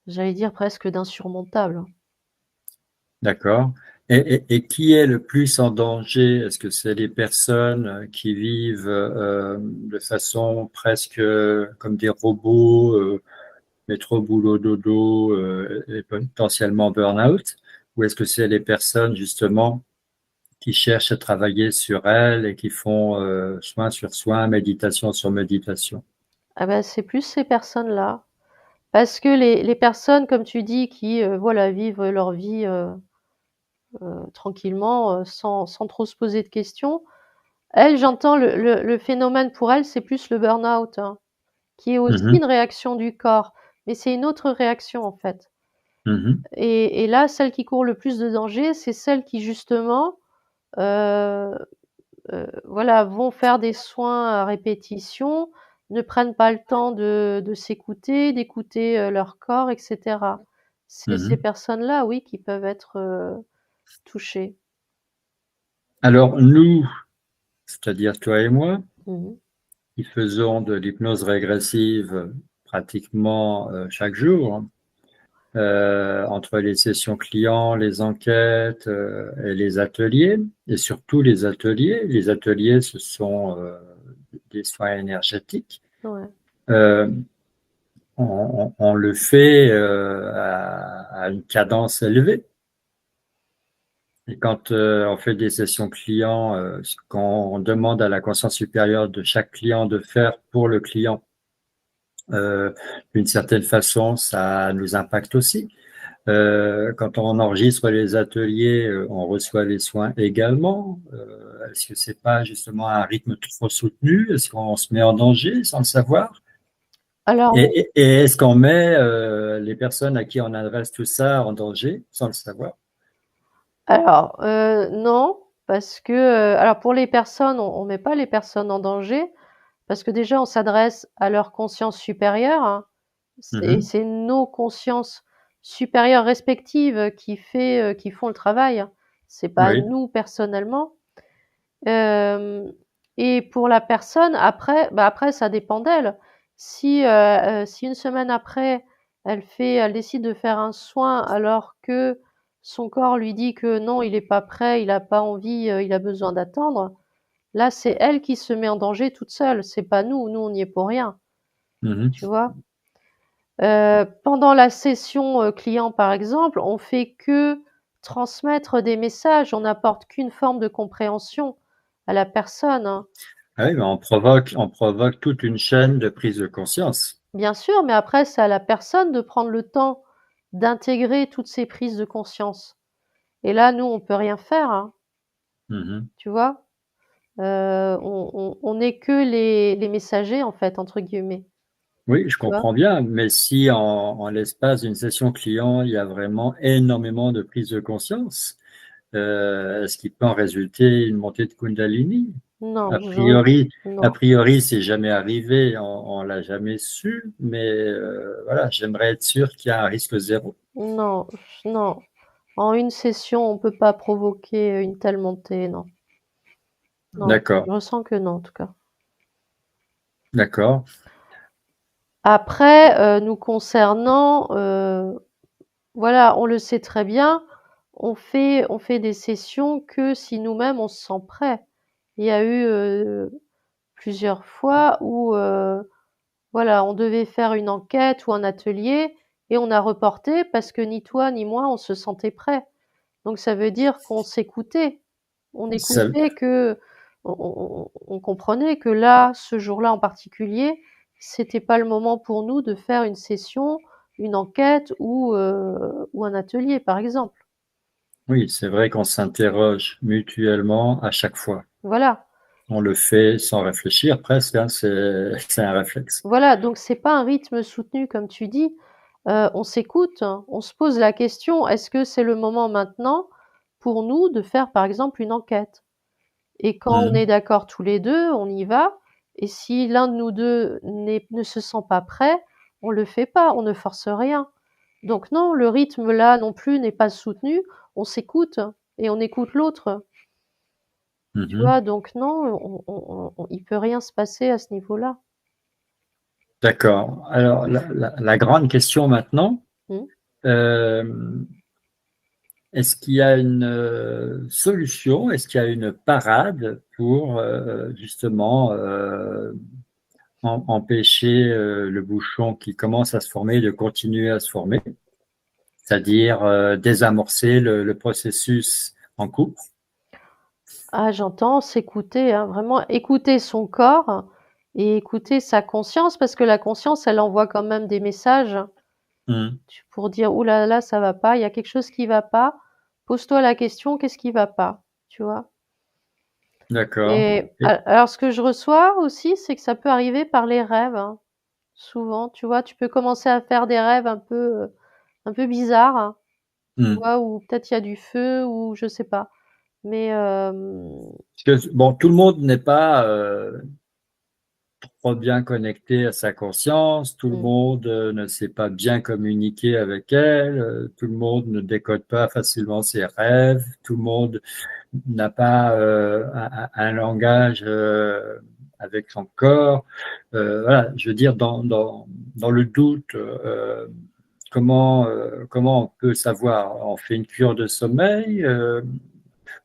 j'allais dire presque d'insurmontable. D'accord. Et qui est le plus en danger? Est-ce que c'est les personnes qui vivent de façon presque comme des robots, métro, boulot, dodo, et potentiellement burn-out? Ou est-ce que c'est les personnes justement qui cherchent à travailler sur elles et qui font soin sur soin, méditation sur méditation? Ah ben, c'est plus ces personnes-là. Parce que les personnes, comme tu dis, qui voilà, vivent leur vie tranquillement, sans trop se poser de questions, elles, j'entends le phénomène pour elles, c'est plus le burn-out, hein, qui est aussi Mhm, une réaction du corps, mais c'est une autre réaction en fait. mhm, Et là, celle qui court le plus de danger, c'est celles qui justement, euh, voilà, vont faire des soins à répétition, ne prennent pas le temps de s'écouter, d'écouter leur corps, etc. C'est ces mhm. personnes-là, oui, qui peuvent être touchées. Alors nous, c'est-à-dire toi et moi, Mhm. qui faisons de l'hypnose régressive pratiquement chaque jour, entre les sessions clients, les enquêtes et les ateliers, et surtout les ateliers. Les ateliers, ce sont des soins énergétiques. Ouais. Euh, on le fait à une cadence élevée. Et quand on fait des sessions clients, quand on demande à la conscience supérieure de chaque client de faire pour le client, d'une certaine façon, ça nous impacte aussi. Quand on enregistre les ateliers, on reçoit les soins également. Est-ce que c'est pas justement un rythme trop soutenu? Est-ce qu'on se met en danger sans le savoir? Alors, Et est-ce qu'on met les personnes à qui on adresse tout ça en danger sans le savoir? non, parce que, alors pour les personnes, on met pas les personnes en danger, parce que déjà on s'adresse à leur conscience supérieure, hein. Mhm. C'est nos consciences supérieures respectives qui font le travail, hein. C'est pas Oui, nous personnellement. Hem et pour la personne après, bah, après ça dépend d'elle. Si une semaine après, elle décide de faire un soin alors que son corps lui dit que non, il est pas prêt, il a pas envie, il a besoin d'attendre, là, c'est elle qui se met en danger toute seule, c'est pas nous. Nous, on n'y est pour rien, mhm. tu vois? Pendant la session, client, par exemple, on fait que transmettre des messages, on n'apporte qu'une forme de compréhension à la personne, hein. Ah oui, mais on provoque toute une chaîne de prise de conscience. Bien sûr, mais après, c'est à la personne de prendre le temps d'intégrer toutes ces prises de conscience. Et là, nous, on peut rien faire, hein, Mhm. tu vois? On n'est que les «messagers», en fait, entre guillemets, Oui, je tu vois? comprends bien, mais si en l'espace d'une session client, il y a vraiment énormément de prise de conscience, est-ce qu'il peut en résulter une montée de Kundalini? Non, A je priori, a non, priori, c'est jamais arrivé, on l'a jamais su, mais voilà, j'aimerais être sûr qu'il y a un risque zéro. non, non. En une session, on peut pas provoquer une telle montée, non. Non, D'accord, je ressens que non, en tout cas. d'accord. Après, nous concernant, voilà, on le sait très bien, on fait des sessions que si nous-mêmes on se sent prêt. Il y a eu, plusieurs fois où, voilà, on devait faire une enquête ou un atelier et on a reporté parce que ni toi ni moi on se sentait prêt. Donc ça veut dire qu'on s'écoutait. On Ça, écoutait que on comprenait que là, ce jour-là en particulier, c'était pas le moment pour nous de faire une session, une enquête ou un atelier, par exemple. oui, c'est vrai qu'on s'interroge mutuellement à chaque fois. Voilà. On le fait sans réfléchir presque, hein, c'est un réflexe. Voilà, donc c'est pas un rythme soutenu comme tu dis. On s'écoute, hein. On se pose la question: «Est-ce que c'est le moment maintenant pour nous de faire, par exemple, une enquête?» Et quand on est Mhm. d'accord tous les 2, on y va et si l'un de nous 2 ne se sent pas prêt, on le fait pas, on ne force rien. Donc non, le rythme là non plus n'est pas soutenu, on s'écoute et on écoute l'autre, tu Mhm. vois? Donc non, on il peut rien se passer à ce niveau-là. D'accord. Alors, la grande question maintenant, Mmh. euh, est-ce qu'il y a une solution, est-ce qu'il y a une parade pour justement empêcher le bouchon qui commence à se former de continuer à se former, c'est-à-dire désamorcer le processus en cours? Ah, j'entends, s'écouter, hein, vraiment écouter son corps et écouter sa conscience parce que la conscience, elle envoie quand même des messages. Hmm. Pour dire: «Ouh là là, ça va pas, il y a quelque chose qui va pas». Pose-toi la question: «Qu'est-ce qui va pas?» Tu vois? D'accord. Et alors ce que je reçois aussi, c'est que ça peut arriver par les rêves, hein. Souvent, tu vois? Tu peux commencer à faire des rêves un peu bizarres, hein, tu Hmm. vois? Où peut-être il y a du feu ou je sais pas. Mais Parce que, bon, tout le monde n'est pas trop bien connecté à sa conscience, tout le mmh, monde ne sait pas bien communiquer avec elle, tout le monde ne décode pas facilement ses rêves, tout le monde n'a pas un langage avec son corps. Voilà, je veux dire, dans le doute, comment on peut savoir? On fait une cure de sommeil,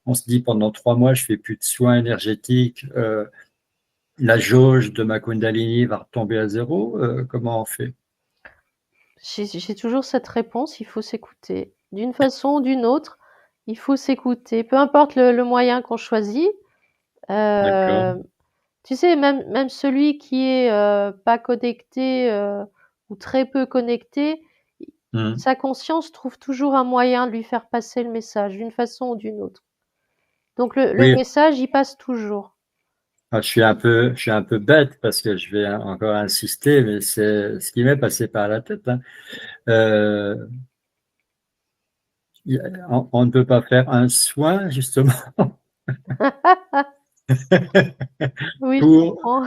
on se dit pendant 3 mois, je fais plus de soins énergétiques. La jauge de ma Kundalini va retomber à zéro. Comment on fait? J'ai toujours cette réponse, il faut s'écouter. D'une façon ou d'une autre, il faut s'écouter. Peu importe le moyen qu'on choisit. D'accord. Tu sais, même celui qui est pas connecté ou très peu connecté, Hmm. sa conscience trouve toujours un moyen de lui faire passer le message d'une façon ou d'une autre. Donc le Oui, message, il passe toujours. je suis un peu bête parce que je vais encore insister, mais c'est ce qui m'est passé par la tête, hein. Euh, on ne peut pas faire un soin, justement, Oui, je pour comprends.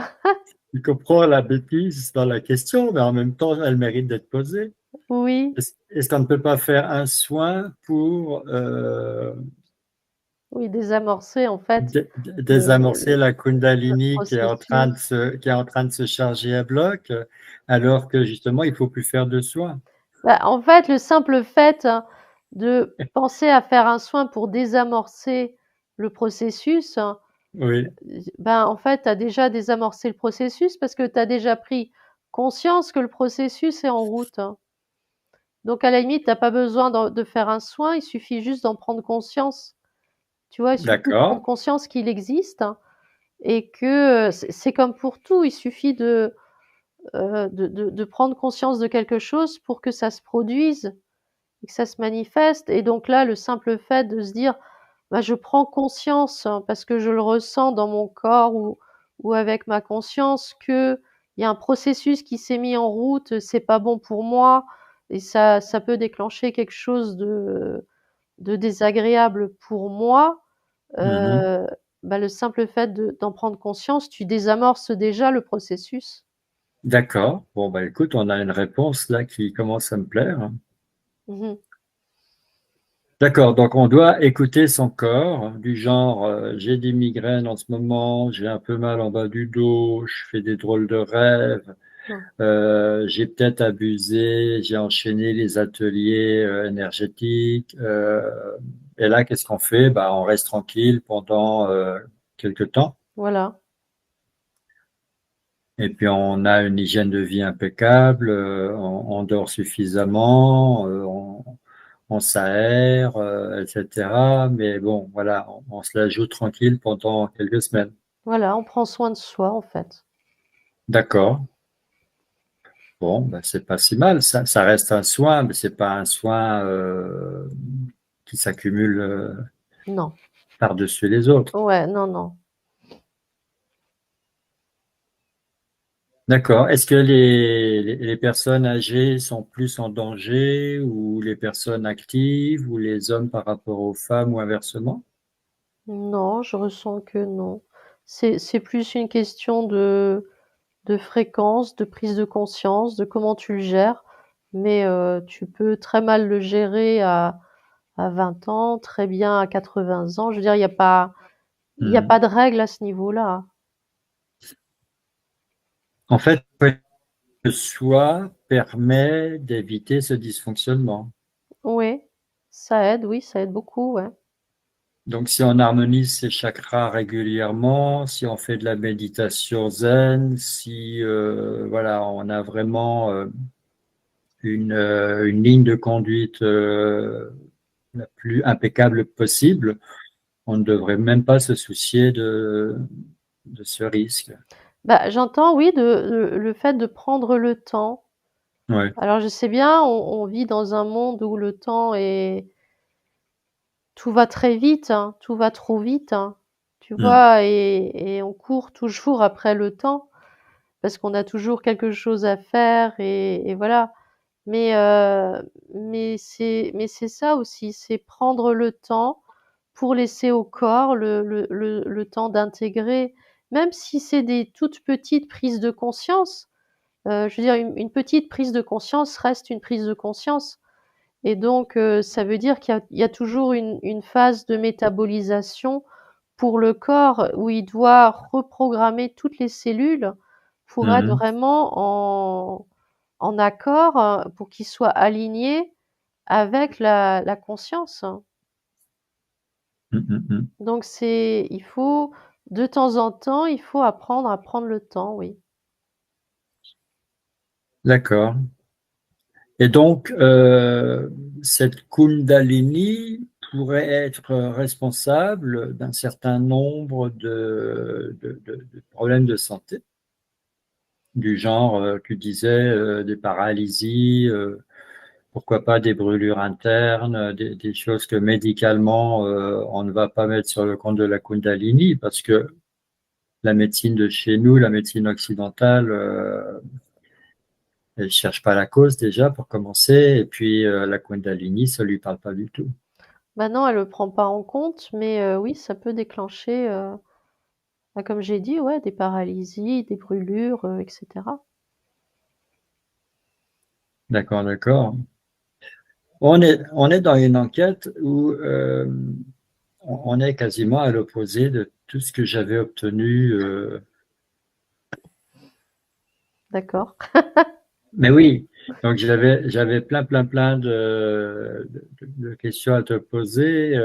comprendre la bêtise dans la question, mais en même temps, elle mérite d'être posée. Oui, Est-ce qu'on ne peut pas faire un soin pour oui, désamorcer en fait désamorcer la le Kundalini qui est en train processus. de qui est en train de se charger à bloc, alors que justement, il faut plus faire de soins? Bah, en fait, le simple fait de penser à faire un soin pour désamorcer le processus, Oui, ben, en fait, tu as déjà désamorcé le processus parce que tu as déjà pris conscience que le processus est en route. Donc, à la limite, tu as pas besoin de faire un soin, il suffit juste d'en prendre conscience. Tu vois, il suffit de prendre d'accord. conscience qu'il existe et que c'est comme pour tout, il suffit de prendre conscience de quelque chose pour que ça se produise et que ça se manifeste. Et donc là, le simple fait de se dire, bah, je prends conscience parce que je le ressens dans mon corps ou avec ma conscience que il y a un processus qui s'est mis en route, c'est pas bon pour moi et ça peut déclencher quelque chose de désagréable pour moi. Mhm. Euh, bah, le simple fait d'en prendre conscience, tu désamorces déjà le processus. D'accord. Bon, bah écoute, on a une réponse là qui commence à me plaire. Mhm. D'accord, donc on doit écouter son corps, du genre j'ai des migraines en ce moment, j'ai un peu mal en bas du dos, je fais des drôles de rêves, Ouais. j'ai peut-être abusé, j'ai enchaîné les ateliers énergétiques. Et là, qu'est-ce qu'on fait? Bah, on reste tranquille pendant quelque temps. Voilà, Et puis on a une hygiène de vie impeccable, on dort suffisamment, on s'aère, etc. Mais bon, voilà, on se la joue tranquille pendant quelques semaines. voilà, on prend soin de soi en fait. D'accord. Bon, ben, c'est pas si mal. Ça reste un soin, mais c'est pas un soin qui s'accumule Non. par-dessus les autres. Ouais, non, non. D'accord. Est-ce que les personnes âgées sont plus en danger ou les personnes actives ou les hommes par rapport aux femmes ou inversement? Non, je ressens que non. C'est plus une question de fréquence, de prise de conscience, de comment tu le gères. Mais tu peux très mal le gérer à 20 ans, très bien à 80 ans. Je veux dire, il y a Mhm. pas de règle à ce niveau-là. En fait, le soi permet d'éviter ce dysfonctionnement. Oui, ça aide, oui, ça aide beaucoup, ouais. Donc, si on harmonise ses chakras régulièrement, si on fait de la méditation zen, si voilà, on a vraiment une ligne de conduite la plus impeccable possible, on ne devrait même pas se soucier de ce risque. Bah, j'entends, oui, le fait de prendre le temps. Ouais. Alors, je sais bien, on vit dans un monde où le temps est tout va très vite, hein, tout va trop vite, hein, tu Mm. vois? Et on court toujours après le temps parce qu'on a toujours quelque chose à faire et voilà. Mais c'est ça aussi, c'est prendre le temps pour laisser au corps le temps d'intégrer, même si c'est des toutes petites prises de conscience. Je veux dire une petite prise de conscience reste une prise de conscience. Et donc, ça veut dire qu'il y a toujours une phase de métabolisation pour le corps où il doit reprogrammer toutes les cellules pour être Mhm. vraiment en accord, pour qu'il soit aligné avec la conscience. Mm, mm, mm. Donc il faut, de temps en temps, il faut apprendre à prendre le temps, oui. D'accord. Et donc, cette Kundalini pourrait être responsable d'un certain nombre de problèmes de santé, du genre, tu disais, des paralysies, pourquoi pas des brûlures internes, des choses que médicalement, on ne va pas mettre sur le compte de la Kundalini, parce que la médecine de chez nous, la médecine occidentale, elle cherche pas la cause déjà pour commencer, et puis la Kundalini, ça lui parle pas du tout. Bah non, elle le prend pas en compte, mais oui, ça peut déclencher, bah, comme j'ai dit, ouais, des paralysies, des brûlures, et cetera. D'accord, d'accord. On est dans une enquête où on est quasiment à l'opposé de tout ce que j'avais obtenu. D'accord. Mais oui, donc j'avais plein de questions à te poser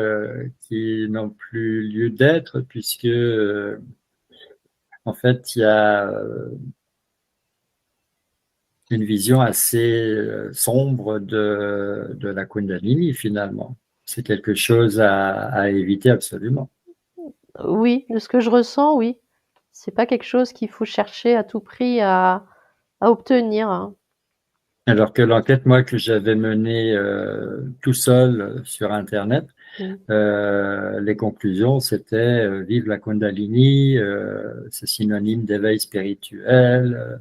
qui n'ont plus lieu d'être puisque en fait il y a une vision assez sombre de la Kundalini finalement. C'est quelque chose à éviter absolument. Oui, de ce que je ressens, oui. C'est pas quelque chose qu'il faut chercher à tout prix à obtenir, hein. Alors que l'enquête, moi, que j'avais menée tout seul sur Internet, Mmh. les conclusions, c'était vive la Kundalini, c'est synonyme d'éveil spirituel,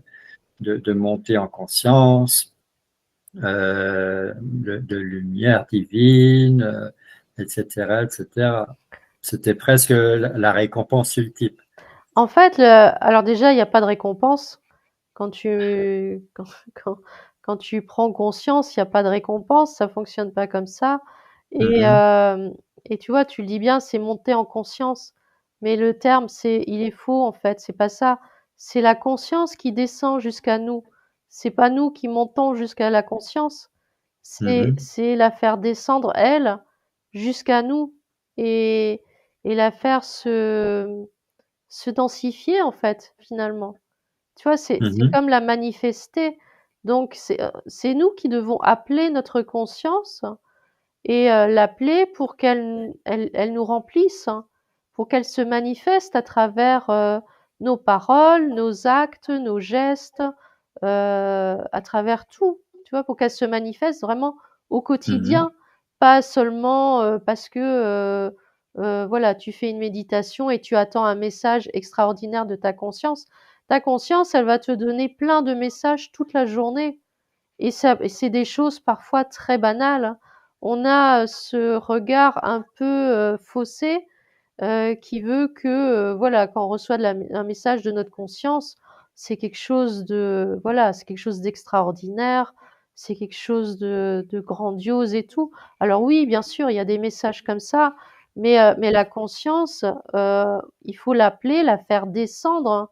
de montée en conscience, de lumière divine, etc., etc. C'était presque la récompense ultime. En fait, alors déjà, il y a pas de récompense. Quand tu quand quand tu prends conscience, il y a pas de récompense, ça fonctionne pas comme ça et Mhm, hem et tu vois, tu le dis bien, c'est monter en conscience, mais le terme, il est faux, en fait, c'est pas ça. C'est la conscience qui descend jusqu'à nous. C'est pas nous qui montons jusqu'à la conscience. mhm, C'est la faire descendre, elle, jusqu'à nous et la faire se densifier, en fait, finalement. Tu vois, c'est mhm, comme la manifester. Donc c'est nous qui devons appeler notre conscience et l'appeler pour qu'elle nous remplisse, hein, pour qu'elle se manifeste à travers, nos paroles, nos actes, nos gestes, à travers tout, tu vois? Pour qu'elle se manifeste vraiment au mhm, quotidien, pas seulement, parce que, voilà, tu fais une méditation et tu attends un message extraordinaire de ta conscience. Ta conscience, elle va te donner plein de messages toute la journée. Et c'est des choses parfois très banales, hein. On a, ce regard un peu, faussé, qui veut que, voilà, quand on reçoit un message de notre conscience, c'est quelque chose de voilà, c'est quelque chose d'extraordinaire, c'est quelque chose de grandiose et tout. Alors oui, bien sûr, il y a des messages comme ça, mais la conscience, il faut l'appeler, la faire descendre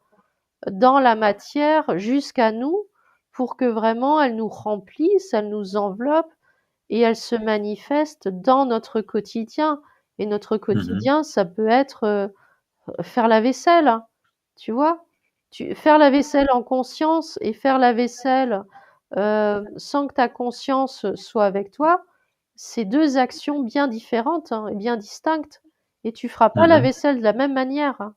dans la matière jusqu'à nous pour que vraiment elle nous remplisse, elle nous enveloppe et elle se manifeste dans notre quotidien. Et notre mhm, quotidien, ça peut être faire la vaisselle, hein, tu vois? Faire la vaisselle en conscience et faire la vaisselle sans que ta conscience soit avec toi, c'est deux actions bien différentes, hein, et bien distinctes. Et tu feras pas la mhm. vaisselle de la même manière, hein.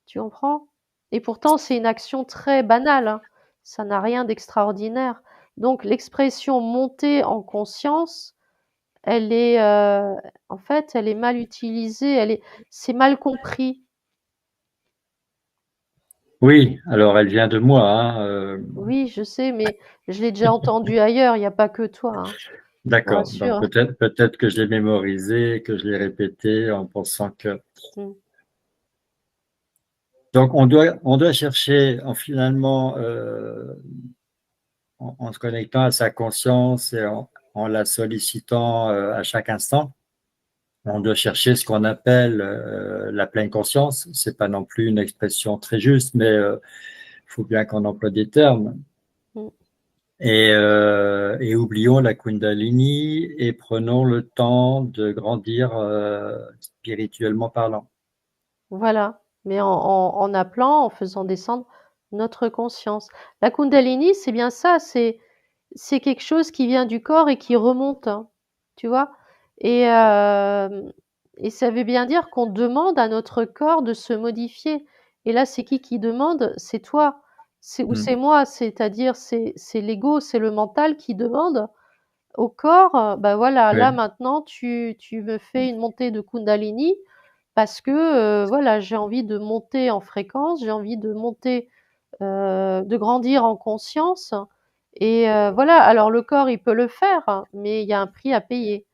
Tu comprends? Et pourtant, c'est une action très banale, hein. Ça n'a rien d'extraordinaire. Donc l'expression monter en conscience, elle est, en fait, elle est mal utilisée, c'est mal compris. Oui, alors elle vient de moi, hein, Oui, je sais, mais je l'ai déjà entendu ailleurs, il y a pas que toi, hein, je te d'accord. Donc rassure. peut-être que je l'ai mémorisé, que je l'ai répété en pensant que. Mmh. Donc on doit chercher finalement en se connectant à sa conscience et en la sollicitant à chaque instant. On doit chercher ce qu'on appelle la pleine conscience. C'est pas non plus une expression très juste, mais il faut bien qu'on emploie des termes. Mmh. Et oublions la Kundalini et prenons le temps de grandir spirituellement parlant. Voilà, mais en appelant, en faisant descendre notre conscience. La Kundalini, c'est bien ça, c'est quelque chose qui vient du corps et qui remonte, hein, tu vois? Et hem et ça veut bien dire qu'on demande à notre corps de se modifier. Et là, c'est qui demande? C'est toi, c'est Mm. moi, c'est-à-dire c'est l'ego, c'est le mental qui demande au corps, bah, voilà, là Oui, maintenant tu me fais une montée de Kundalini parce que, voilà, j'ai envie de monter en fréquence, j'ai envie de monter, de grandir en conscience. Et voilà, alors le corps, il peut le faire, hein, mais il y a un prix à payer.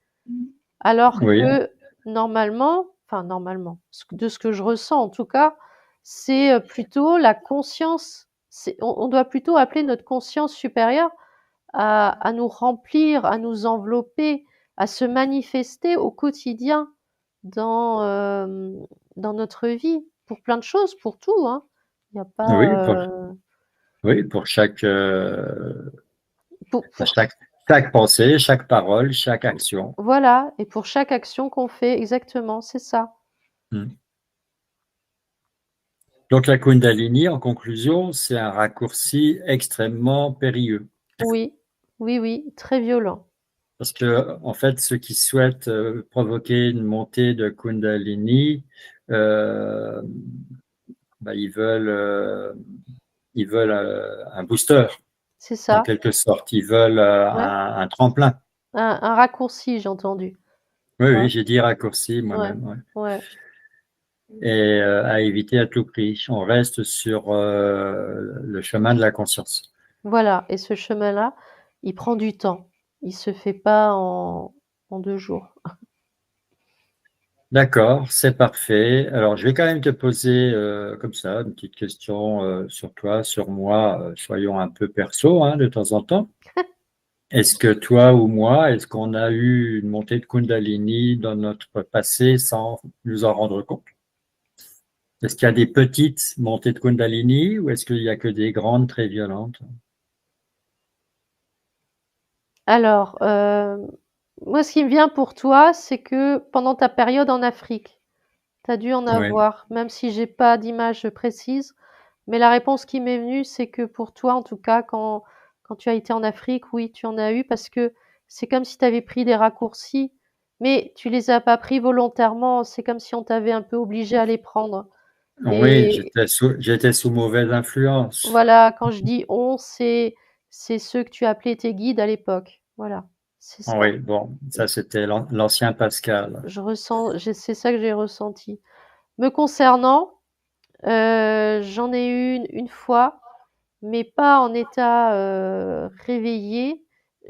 Alors oui, que normalement, enfin normalement, de ce que je ressens en tout cas, c'est, plutôt la conscience, on doit plutôt appeler notre conscience supérieure à nous remplir, à nous envelopper, à se manifester au quotidien dans, dans notre vie, pour plein de choses, pour tout, hein. Il y a oui, pas, oui, pour pour chaque pensée, chaque parole, chaque action. voilà, et pour chaque action qu'on fait, exactement, c'est ça. Mm. Donc la Kundalini, en conclusion, c'est un raccourci extrêmement périlleux. Oui, oui, oui, très violent. Parce que, en fait, ceux qui souhaitent provoquer une montée de Kundalini, euh, bah, ils veulent un booster, C'est en ça, quelque sorte. Ils veulent ouais. un tremplin. Un raccourci, j'ai entendu. Oui, Ouais, oui, j'ai dit raccourci ouais, moi-même. Ouais. ouais. Et à éviter à tout prix. On reste sur le chemin de la conscience. Voilà, et ce chemin-là, il prend du temps. Il se fait pas en 2 jours. D'accord, c'est parfait. Alors, je vais quand même te poser comme ça une petite question sur toi, sur moi. Soyons un peu perso hein, de temps en temps. Est-ce que toi ou moi, est-ce qu'on a eu une montée de Kundalini dans notre passé sans nous en rendre compte? Est-ce qu'il y a des petites montées de Kundalini ou est-ce qu'il y a que des grandes très violentes? Alors, moi, ce qui me vient pour toi, c'est que pendant ta période en Afrique, tu as dû en Oui. avoir, même si j'ai pas d'image précise. Mais la réponse qui m'est venue, c'est que pour toi, en tout cas, quand tu as été en Afrique, oui, tu en as eu parce que c'est comme si tu avais pris des raccourcis, mais tu les as pas pris volontairement. C'est comme si on t'avait un peu obligé à les prendre. Oui, Et j'étais sous mauvaise influence. voilà, quand je dis on, c'est ceux que tu appelais tes guides à l'époque. Voilà, c'est ça. Oui, bon, ça c'était l'ancien Pascal. C'est ça que j'ai ressenti. Me concernant, j'en ai eu une fois, mais pas en état, réveillé.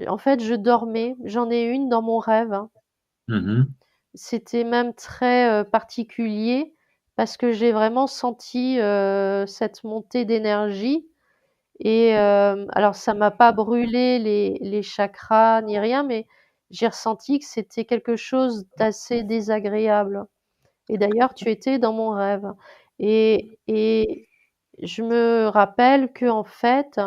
En fait, je dormais. J'en ai une dans mon rêve, hein. Mhm. C'était même très, particulier parce que j'ai vraiment senti, cette montée d'énergie. Et alors ça m'a pas brûlé les chakras ni rien, mais j'ai ressenti que c'était quelque chose d'assez désagréable. Et d'ailleurs, tu étais dans mon rêve. Et je me rappelle que en fait,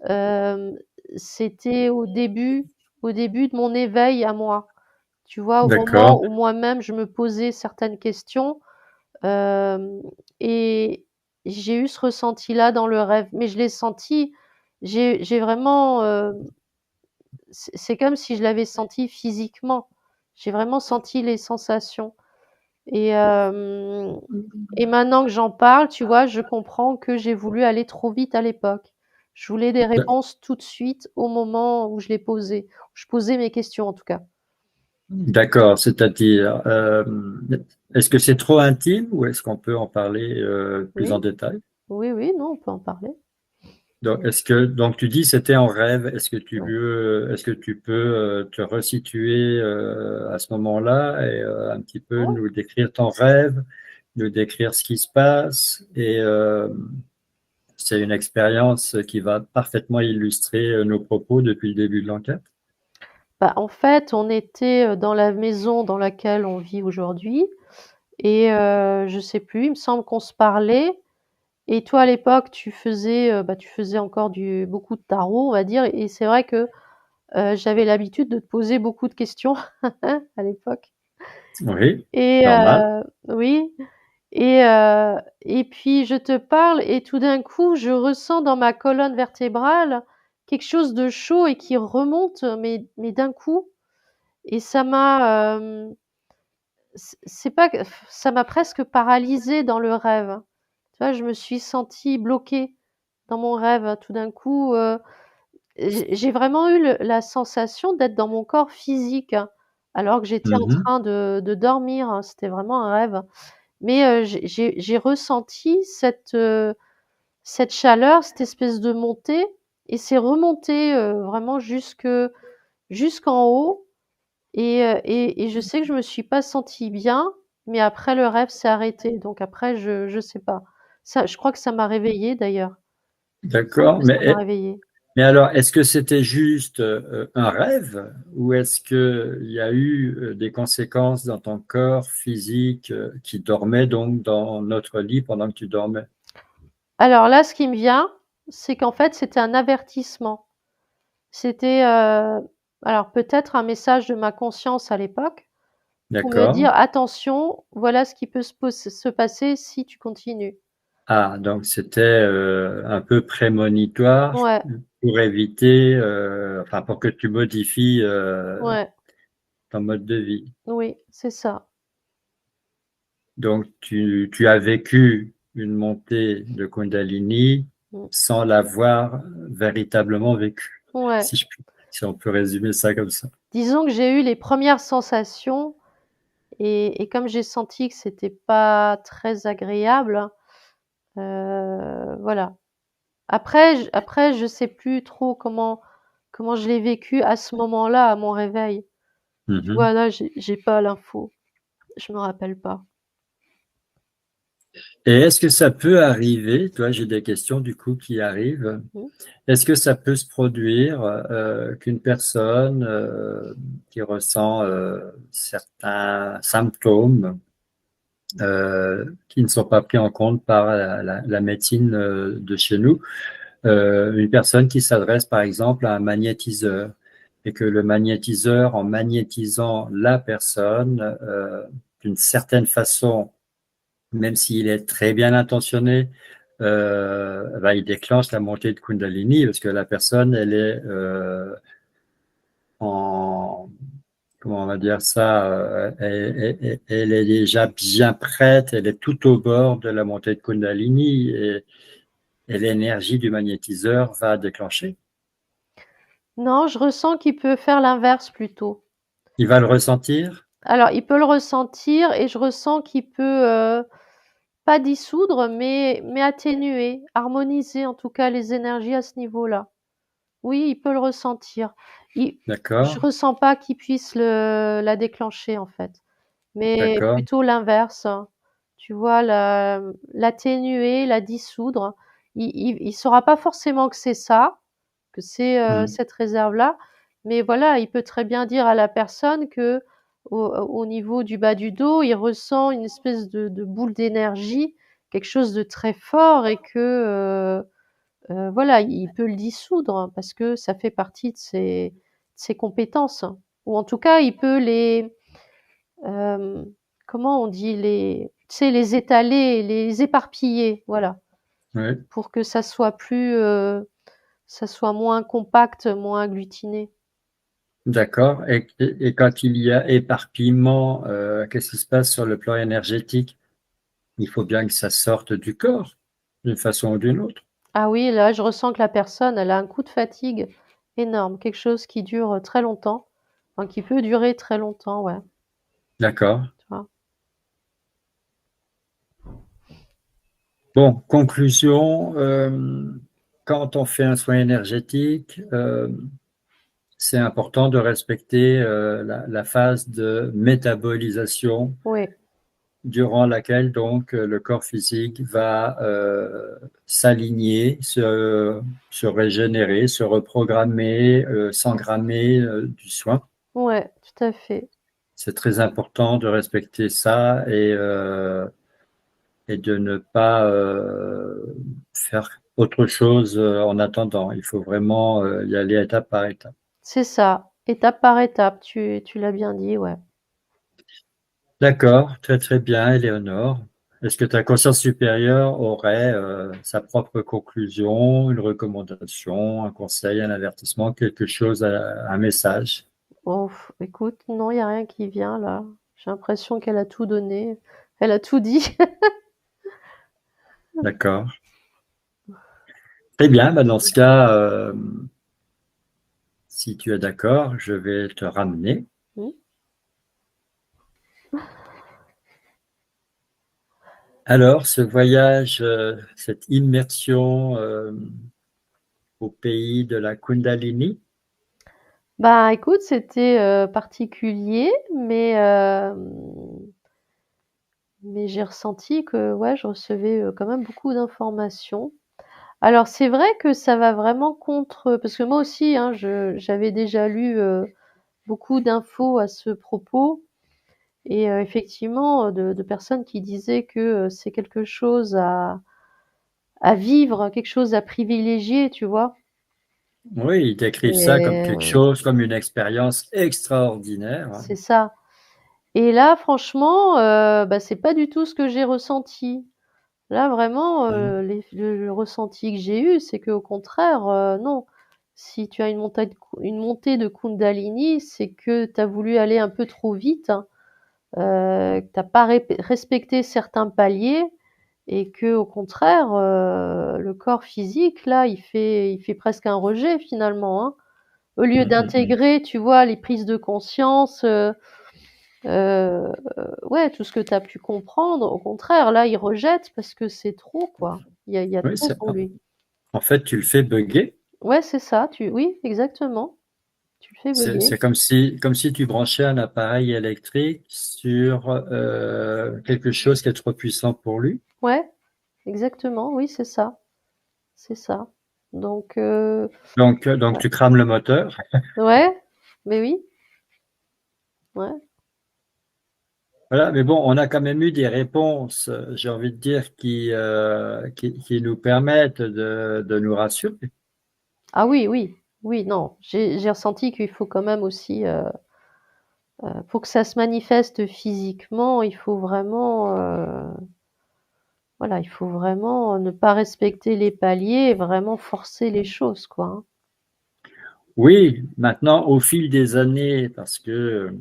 hem, c'était au début de mon éveil à moi. Tu vois? Au D'accord. moment où moi-même je me posais certaines questions, hem et j'ai eu ce ressenti-là dans le rêve. Mais je l'ai senti, j'ai vraiment, c'est comme si je l'avais senti physiquement. J'ai vraiment senti les sensations. Et et maintenant que j'en parle, tu vois, je comprends que j'ai voulu aller trop vite à l'époque. Je voulais des réponses tout de suite au moment où je les posais. Je posais mes questions en tout cas. D'accord, c'est-à-dire, est-ce que c'est trop intime ou est-ce qu'on peut en parler plus en Oui, détail? oui, oui, non, on peut en parler. Donc tu dis c'était en rêve. Ouais. Est-ce que tu peux te resituer à ce moment-là et un petit peu Ouais. nous décrire ton rêve, nous décrire ce qui se passe et c'est une expérience qui va parfaitement illustrer nos propos depuis le début de l'enquête. Bah, en fait, on était, dans la maison dans laquelle on vit aujourd'hui. Et je sais plus, il me semble qu'on se parlait. Et toi, à l'époque, tu faisais encore du beaucoup de tarot, on va dire. Et c'est vrai que j'avais l'habitude de te poser beaucoup de questions à l'époque. Oui, Et normal. oui. Et puis je te parle et tout d'un coup, je ressens dans ma colonne vertébrale quelque chose de chaud et qui remonte, mais d'un coup et ça m'a, c'est pas que ça m'a presque paralysée dans le rêve. Tu vois? Je me suis sentie bloquée dans mon rêve. Tout d'un coup, j'ai vraiment eu la sensation d'être dans mon corps physique, alors que j'étais en Mhm. train de dormir, hein. C'était vraiment un rêve. Mais, j'ai ressenti cette chaleur, cette espèce de montée et c'est remonté, vraiment jusqu'en haut et je sais que je me suis pas sentie bien, mais après le rêve s'est arrêté. Donc après je sais pas. Ça je crois que ça m'a réveillée d'ailleurs. Il me semble D'accord. que ça m'a réveillée. Mais alors, est-ce que c'était juste un rêve ou est-ce qu'il y a eu des conséquences dans ton corps physique qui dormait donc dans notre lit pendant que tu dormais? Alors là, ce qui me vient, c'est qu'en fait, c'était un avertissement. C'était, alors peut-être un message de ma conscience à l'époque pour me D'accord. dire: «Attention, voilà ce qui peut se passer si tu continues». Ah, donc c'était un peu prémonitoire Ouais, pour éviter, enfin pour que tu modifies ouais, ton mode de vie. oui, c'est ça. Donc tu as vécu une montée de Kundalini Mmh. sans l'avoir véritablement vécu, Ouais. si on peut résumer ça comme ça. Disons que j'ai eu les premières sensations et comme j'ai senti que c'était pas très agréable, voilà. Après je sais plus trop comment je l'ai vécu à ce moment-là, à mon réveil. Tu Mhm. vois, là, j'ai pas l'info. Je me rappelle pas. Et est-ce que ça peut arriver, toi, j'ai des questions du coup qui arrivent, Mmh. est-ce que ça peut se produire qu'une personne qui ressent certains symptômes qui ne sont pas pris en compte par la médecine de chez nous, une personne qui s'adresse par exemple à un magnétiseur et que le magnétiseur, en magnétisant la personne d'une certaine façon, même s'il est très bien intentionné, ben, il déclenche la montée de Kundalini parce que la personne, elle est en, comment on va dire ça, elle est déjà bien prête, elle est tout au bord de la montée de Kundalini et l'énergie du magnétiseur va déclencher. Non, je ressens qu'il peut faire l'inverse plutôt. Il va le ressentir? Alors, il peut le ressentir et je ressens qu'il peut, pas dissoudre, mais atténuer, harmoniser en tout cas les énergies à ce niveau-là. Oui, il peut le ressentir. Il Je D'accord, ressens pas qu'il puisse la déclencher en fait, mais d'accord. plutôt l'inverse, hein. Tu vois, l'atténuer, la dissoudre. Il saura pas forcément que c'est ça, que c'est, Hmm, cette réserve-là, mais voilà, il peut très bien dire à la personne que au niveau du bas du dos, il ressent une espèce de boule d'énergie, quelque chose de très fort et que, voilà, il peut le dissoudre parce que ça fait partie de ses compétences. Ou en tout cas, il peut hem, comment on dit? Tu sais, les étaler, les éparpiller, voilà, oui, pour que ça soit moins compact, moins agglutiné. d'accord. Et quand il y a éparpillement, qu'est-ce qui se passe sur le plan énergétique? Il faut bien que ça sorte du corps, d'une façon ou d'une autre. Ah oui, là, je ressens que la personne, elle a un coup de fatigue énorme, quelque chose qui dure très longtemps, enfin qui peut durer très longtemps, ouais, D'accord. tu vois? Bon, conclusion, quand on fait un soin énergétique, c'est important de respecter la phase de métabolisation Oui, durant laquelle donc le corps physique va s'aligner, se régénérer, se reprogrammer, s'engrammer du soin. ouais, tout à fait. C'est très important de respecter ça et de ne pas faire autre chose en attendant. Il faut vraiment y aller étape par étape. C'est ça, étape par étape, tu l'as bien dit, ouais. D'accord, très très bien, Éléonore. est-ce que ta conscience supérieure aurait sa propre conclusion, une recommandation, un conseil, un avertissement, quelque chose, un message? Oh, écoute, non, il y a rien qui vient là. J'ai l'impression qu'elle a tout donné. Elle a tout dit. D'accord. Très bien, bah dans ce cas, si tu es d'accord, je vais te ramener. Mmh. Alors, ce voyage, cette immersion au pays de la Kundalini, Bah, écoute, c'était, particulier, mais j'ai ressenti que, ouais, je recevais, quand même beaucoup d'informations. Alors c'est vrai que ça va vraiment contre parce que moi aussi, hein, je j'avais déjà lu, beaucoup d'infos à ce propos et effectivement, de personnes qui disaient que, c'est quelque chose à vivre, quelque chose à privilégier, tu vois? oui, ils décrivent ça comme quelque Et chose, comme une expérience extraordinaire. c'est ça. Et là, franchement, bah, c'est pas du tout ce que j'ai ressenti. Là, vraiment, Mhm. le ressenti que j'ai eu, c'est qu'au contraire, non. Si tu as une montée de Kundalini, c'est que tu as voulu aller un peu trop vite, hein, que tu pas respecté certains paliers et que, au contraire, le corps physique, là, il fait presque un rejet finalement, hein. Au lieu Mhm, mhm. d'intégrer, tu vois, les prises de conscience, Heu, ouais, tout ce que tu as pu comprendre, au contraire, là, il rejette parce que c'est trop, quoi. Il y a Oui, trop pour lui. en fait, tu le fais bugger. Ouais, c'est ça, oui, exactement, tu le fais bugger. C'est comme si tu branchais un appareil électrique sur quelque chose qui est trop puissant pour lui. Ouais, exactement, oui, c'est ça. Donc Donc ouais. tu crames le moteur. Ouais, mais oui, ouais. Voilà, mais bon, on a quand même eu des réponses, j'ai envie de dire, qui nous permettent de nous rassurer. Ah oui, oui, oui, non, j'ai ressenti qu'il faut quand même aussi, pour que ça se manifeste physiquement, il faut vraiment, voilà, il faut vraiment ne pas respecter les paliers et vraiment forcer les choses, quoi, hein. Oui, maintenant, au fil des années, parce que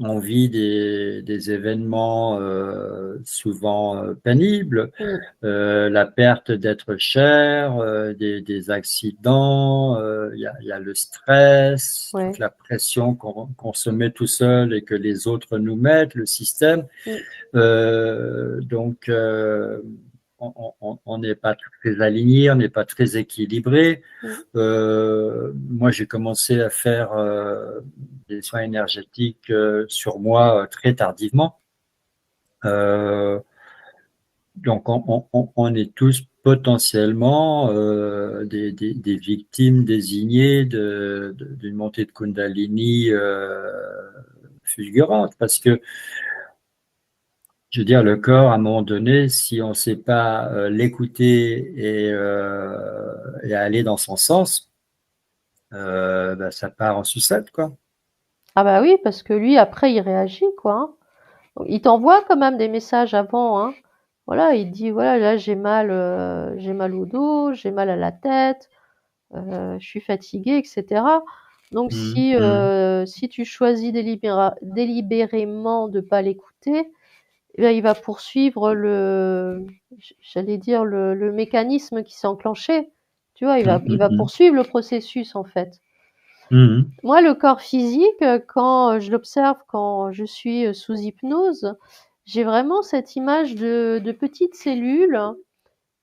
on vit des événements souvent pénibles, Mmh. la perte d'être cher, des accidents, il y a le stress, toute Ouais. la pression qu'on se met tout seul et que les autres nous mettent, le système. Mmh. Donc, on n'est pas très aligné, on n'est pas très équilibré. Mmh. Moi, j'ai commencé à faire des soins énergétiques sur moi très tardivement. Euh, donc, on est tous potentiellement des victimes désignées d'une montée de Kundalini fulgurante, parce que je veux dire, le corps, à un moment donné, si on ne sait pas l'écouter et aller dans son sens, ben, ça part en sucette, quoi. Ah bah oui, parce que lui, après, il réagit, quoi, hein. Il t'envoie quand même des messages avant, hein. Voilà, il dit: «Voilà, là, j'ai mal au dos, j'ai mal à la tête, je suis fatigué» et cetera. Donc Mhm, si, mhm, si tu choisis délibérément de pas l'écouter, eh bien, il va poursuivre j'allais dire le mécanisme qui s'est enclenché. Tu vois? Il va mhm, poursuivre le processus, en fait. mhm, Moi, le corps physique, quand je l'observe, quand je suis, sous hypnose, j'ai vraiment cette image de petites cellules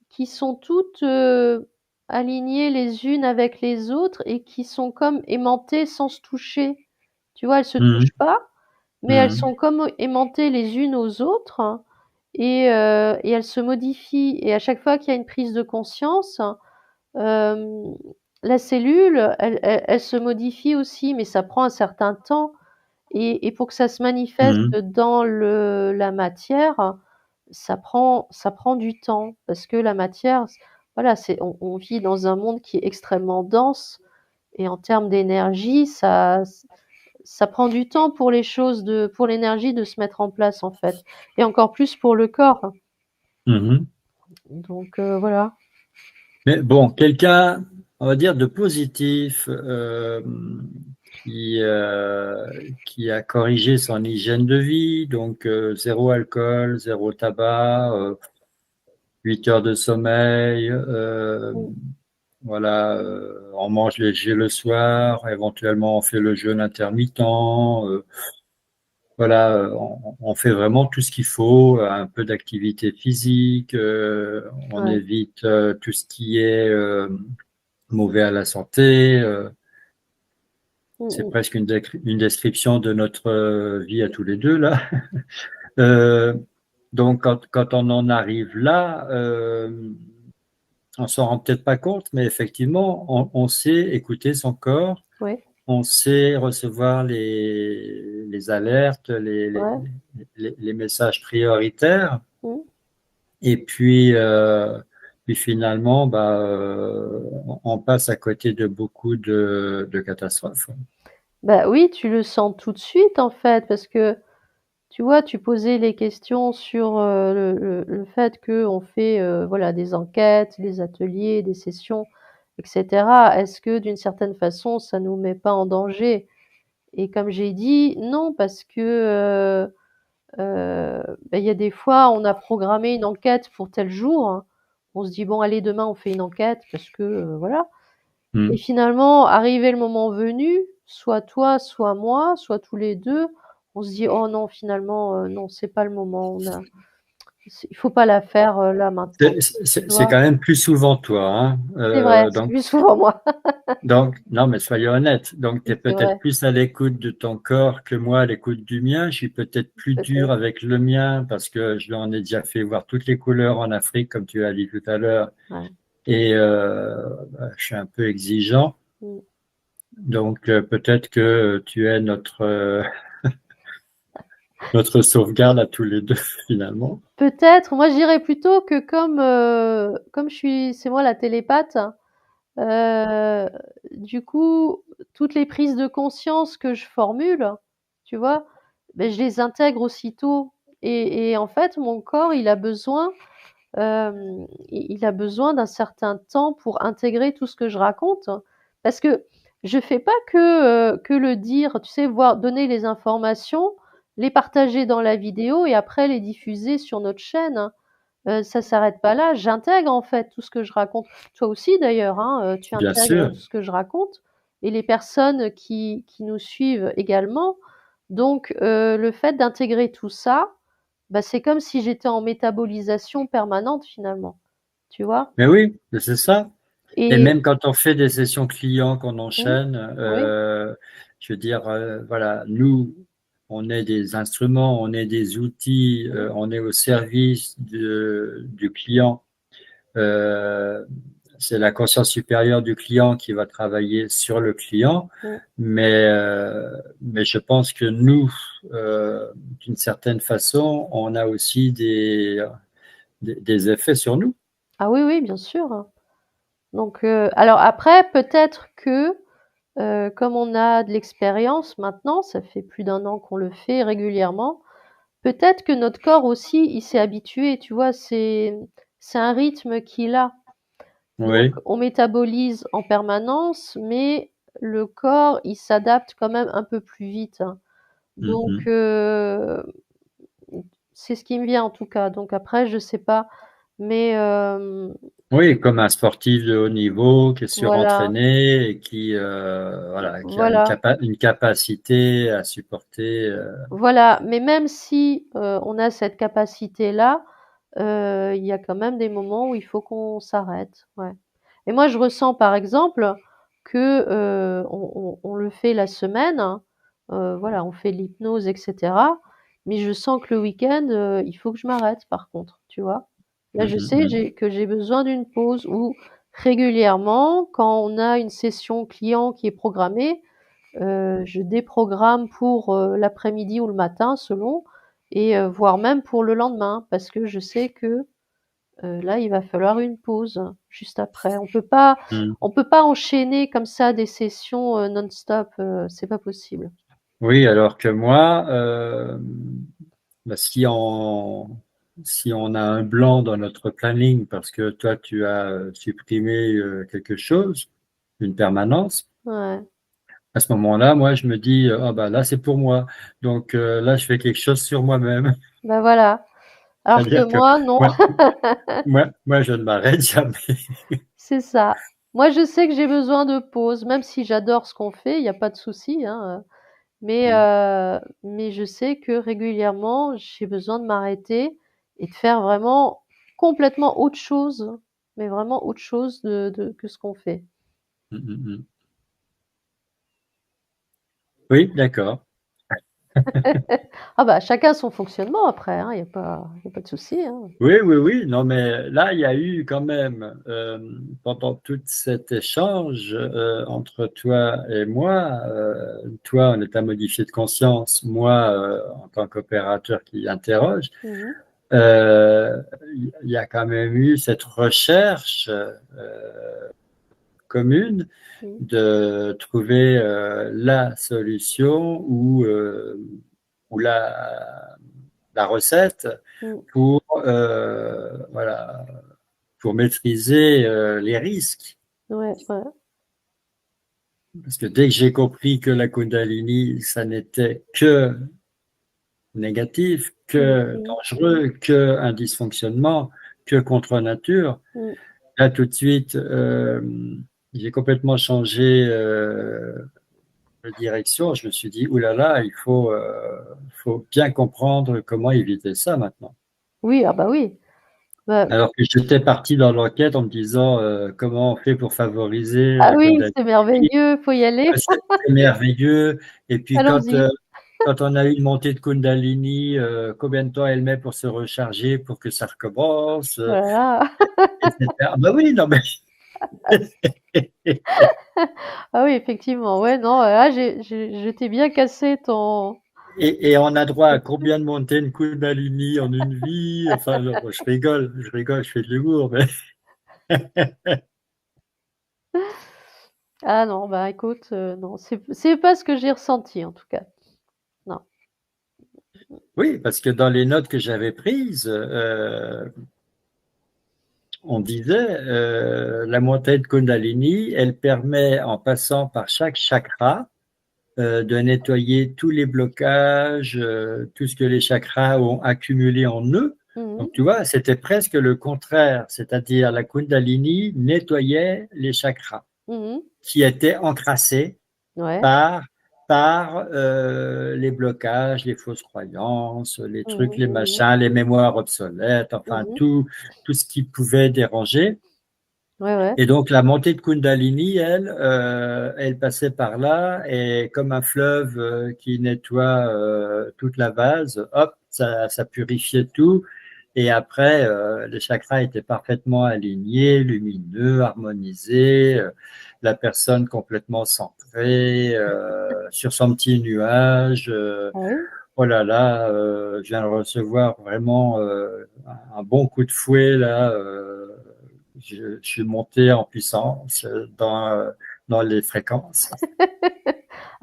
qui sont toutes, alignées les unes avec les autres et qui sont comme aimantées sans se toucher. Tu vois? Elles se mhm, touchent pas, mais elles mhm, sont comme aimantées les unes aux autres et elles se modifient et à chaque fois qu'il y a une prise de conscience, Hem, la cellule, elle se modifie aussi, mais ça prend un certain temps et pour que ça se manifeste mhm, dans la matière, ça prend du temps parce que la matière, voilà, on vit dans un monde qui est extrêmement dense et en termes d'énergie, ça prend du temps pour les choses pour l'énergie de se mettre en place, en fait. Et encore plus pour le corps. Mhm. Donc, voilà. Mais bon, quelqu'un, on va dire, de positif, qui a corrigé son hygiène de vie, donc zéro alcool, zéro tabac, 8 heures de sommeil, Mm. voilà, on mange léger le soir, éventuellement on fait le jeûne intermittent, voilà, on fait vraiment tout ce qu'il faut, un peu d'activité physique, on Ouais. évite tout ce qui est mauvais à la santé. Mm, C'est mm. presque une description de notre vie à tous les deux là. Euh, donc quand on en arrive là, on s'en rend peut-être pas compte, mais effectivement, on sait écouter son corps, Ouais. on sait recevoir les alertes, Ouais. les messages prioritaires, Mm. et puis finalement, bah, on passe à côté de beaucoup de catastrophes. Bah oui, tu le sens tout de suite, en fait, parce que tu vois, tu posais les questions sur le fait qu'on fait voilà, des enquêtes, des ateliers, des sessions, etc. Est-ce que d'une certaine façon, ça nous met pas en danger? Et comme j'ai dit, non, parce que ben, il y a des fois, on a programmé une enquête pour tel jour, hein. On se dit, bon, allez, demain, on fait une enquête parce que voilà. Et Hmm. finalement, arrivé le moment venu, soit toi, soit moi, soit tous les deux, on se dit, oh non, finalement, non, c'est pas le moment. Il faut pas la faire là maintenant. Tu C'est vois? quand même plus souvent toi, hein. C'est vrai, c'est plus souvent moi. Donc, non, mais soyons honnêtes. Donc, tu es C'est peut-être vrai, plus à l'écoute de ton corps que moi à l'écoute du mien. Je suis peut-être plus dur peut-être. avec le mien parce que je lui en ai déjà fait voir toutes les couleurs en Afrique, comme tu as dit tout à l'heure. Ouais. Et bah, je suis un peu exigeant. Mm. Donc, peut-être que tu es notre sauvegarde à tous les deux, finalement. Peut-être, moi je dirais plutôt que comme c'est moi la télépathe, Heu, du coup, toutes les prises de conscience que je formule, tu vois? Beh, je les intègre aussitôt et en fait, mon corps, il a besoin d'un certain temps pour intégrer tout ce que je raconte. Parce que je fais pas que le dire, tu sais? Voir donner les informations, les partager dans la vidéo et après les diffuser sur notre chaîne, hein. Ça s'arrête pas là, j'intègre en fait tout ce que je raconte. Toi aussi d'ailleurs, hein, tu Bien intègres sûr. tout ce que je raconte et les personnes qui nous suivent également. Donc le fait d'intégrer tout ça, bah, c'est comme si j'étais en métabolisation permanente finalement, tu vois? Mais oui, c'est ça. Et Et même quand on fait des sessions clients qu'on mmh, enchaîne, oui, je veux dire, voilà, nous, on est des instruments, on est des outils, mmh, on est au service du client. Euh, c'est la conscience supérieure du client qui va travailler sur le client, mmh. mais je pense que nous, d'une certaine façon, on a aussi des effets sur nous. Ah oui, oui, bien sûr. Donc alors après peut-être que, comme on a de l'expérience maintenant, ça fait plus d'un an qu'on le fait régulièrement. Peut-être que notre corps aussi, il s'est habitué, tu vois, c'est un rythme qu'il a. Donc Oui. on métabolise en permanence, mais le corps, il s'adapte quand même un peu plus vite, hein. Donc Mhm. c'est ce qui me vient en tout cas. Donc après, je sais pas, mais Oui, comme un sportif de haut niveau qui est voilà, surentraîné et voilà, qui a voilà, une capacité à supporter. voilà. Mais même si on a cette capacité-là, il y a quand même des moments où il faut qu'on s'arrête. Ouais. Et moi, je ressens par exemple que on le fait la semaine, hein, voilà, on fait de l'hypnose, etc. Mais je sens que le week-end, il faut que je m'arrête par contre, tu vois? Là, je sais Mhm, que j'ai besoin d'une pause ou régulièrement, quand on a une session client qui est programmée, je déprogramme pour l'après-midi ou le matin selon et voire même pour le lendemain parce que je sais que là, il va falloir une pause juste après. mhm. On peut pas enchaîner comme ça des sessions non-stop, c'est pas possible. Oui, alors que moi, bah, si on a un blanc dans notre planning parce que toi, tu as supprimé quelque chose, une permanence, Ouais. à ce moment-là, moi, je me dis, ah bah là, c'est pour moi. Donc là, je fais quelque chose sur moi-même. Bah voilà. Alors que C'est-à-dire que moi, non. moi, moi, je ne m'arrête jamais. C'est ça. Moi, je sais que j'ai besoin de pause, même si j'adore ce qu'on fait, il y a pas de souci, hein, mais je sais que régulièrement, j'ai besoin de m'arrêter et de faire vraiment complètement autre chose, mais vraiment autre chose de que ce qu'on fait. Mm, mm, mm. Oui, d'accord. Ah bah, chacun son fonctionnement après, hein, il y a pas de souci, hein. Oui, oui, oui. Non, mais là, il y a eu quand même, pendant tout cet échange entre toi et moi, toi en état modifié de conscience, moi en tant qu'opérateur qui interroge, Mmh. il y a quand même eu cette recherche commune Mmh. de trouver la solution ou la recette Mmh. pour voilà, pour maîtriser les risques. Ouais, ouais. Parce que dès que j'ai compris que la Kundalini, ça n'était que négatif, Mmh que mh. dangereux, que un dysfonctionnement, que contre nature, Mmh. là tout de suite, j'ai complètement changé de direction. Je me suis dit, oulala, faut bien comprendre comment éviter ça maintenant. Oui, ah bah oui. Bah, Alors que j'étais parti dans l'enquête en me disant comment on fait pour favoriser ah la oui, Kundalini. c'est merveilleux, faut y aller. C'est merveilleux. Et puis Allons-y. quand on a eu une montée de Kundalini, combien de temps elle met pour se recharger pour que ça recommence, Voilà. etc. Bah oui, non mais Ah oui, effectivement. Ouais, non, là, je t'ai bien cassé ton et on a droit à combien de montées de Kundalini en une vie? Enfin, non, moi, je rigole, je fais de l'humour, mais ah non, bah écoute, non, c'est pas ce que j'ai ressenti en tout cas. Non. oui, parce que dans les notes que j'avais prises, on disait, la montée de Kundalini, elle permet, en passant par chaque chakra, de nettoyer tous les blocages, tout ce que les chakras ont accumulé en eux. Mmh Donc, mh. tu vois, c'était presque le contraire, c'est-à-dire la Kundalini nettoyait les chakras Mmh. qui étaient encrassés Ouais. par, les blocages, les fausses croyances, les Mmh trucs, mh. les Mmh. machins, les mémoires obsolètes, enfin Mmh. tout ce qui pouvait déranger. Ouais, ouais. Et donc la montée de Kundalini, elle, elle passait par là et comme un fleuve qui nettoie toute la vase, hop, ça purifiait tout. Et après, les chakras étaient parfaitement alignés, lumineux, harmonisés, la personne complètement centrée sur son petit nuage. Ah oui? Oh là là, je viens de recevoir vraiment un bon coup de fouet là. Je suis monté en puissance dans les fréquences.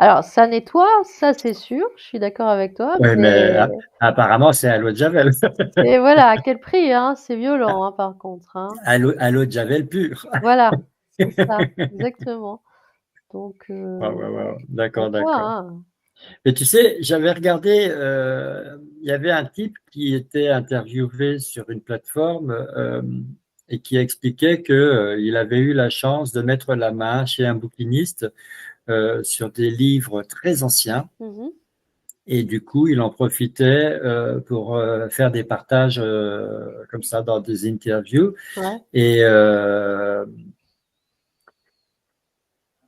Alors ça nettoie, ça c'est sûr, je suis d'accord avec toi, Oui, mais mais apparemment, c'est à l'eau de Javel. mais voilà, à quel prix, hein? C'est violent, hein, par contre, hein. À l'eau de Javel pure. Voilà, c'est ça, exactement. Donc Ouais, ouais, ouais. à D'accord, toi, d'accord. hein. Mais tu sais, j'avais regardé, il y avait un type qui était interviewé sur une plateforme et qui expliquait que il avait eu la chance de mettre la main chez un bouquiniste sur des livres très anciens. Mmh mh. Et du coup, il en profitait pour faire des partages comme ça dans des interviews. Ouais. Et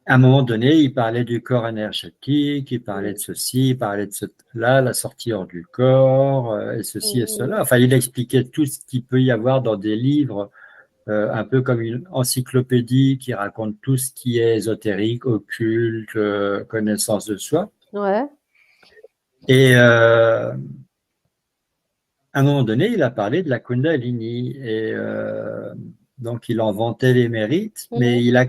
à un moment donné, il parlait du corps énergétique, il parlait de Mmh. ceci, il parlait de cela, la sortie hors du corps, et ceci Mmh et mh. cela. Enfin, il expliquait tout ce qu'il peut y avoir dans des livres, un peu comme une encyclopédie qui raconte tout ce qui est ésotérique, occulte, connaissance de soi. Ouais. Et à un moment donné, il a parlé de la Kundalini. Et donc il en vantait les mérites, mais Mhm. il a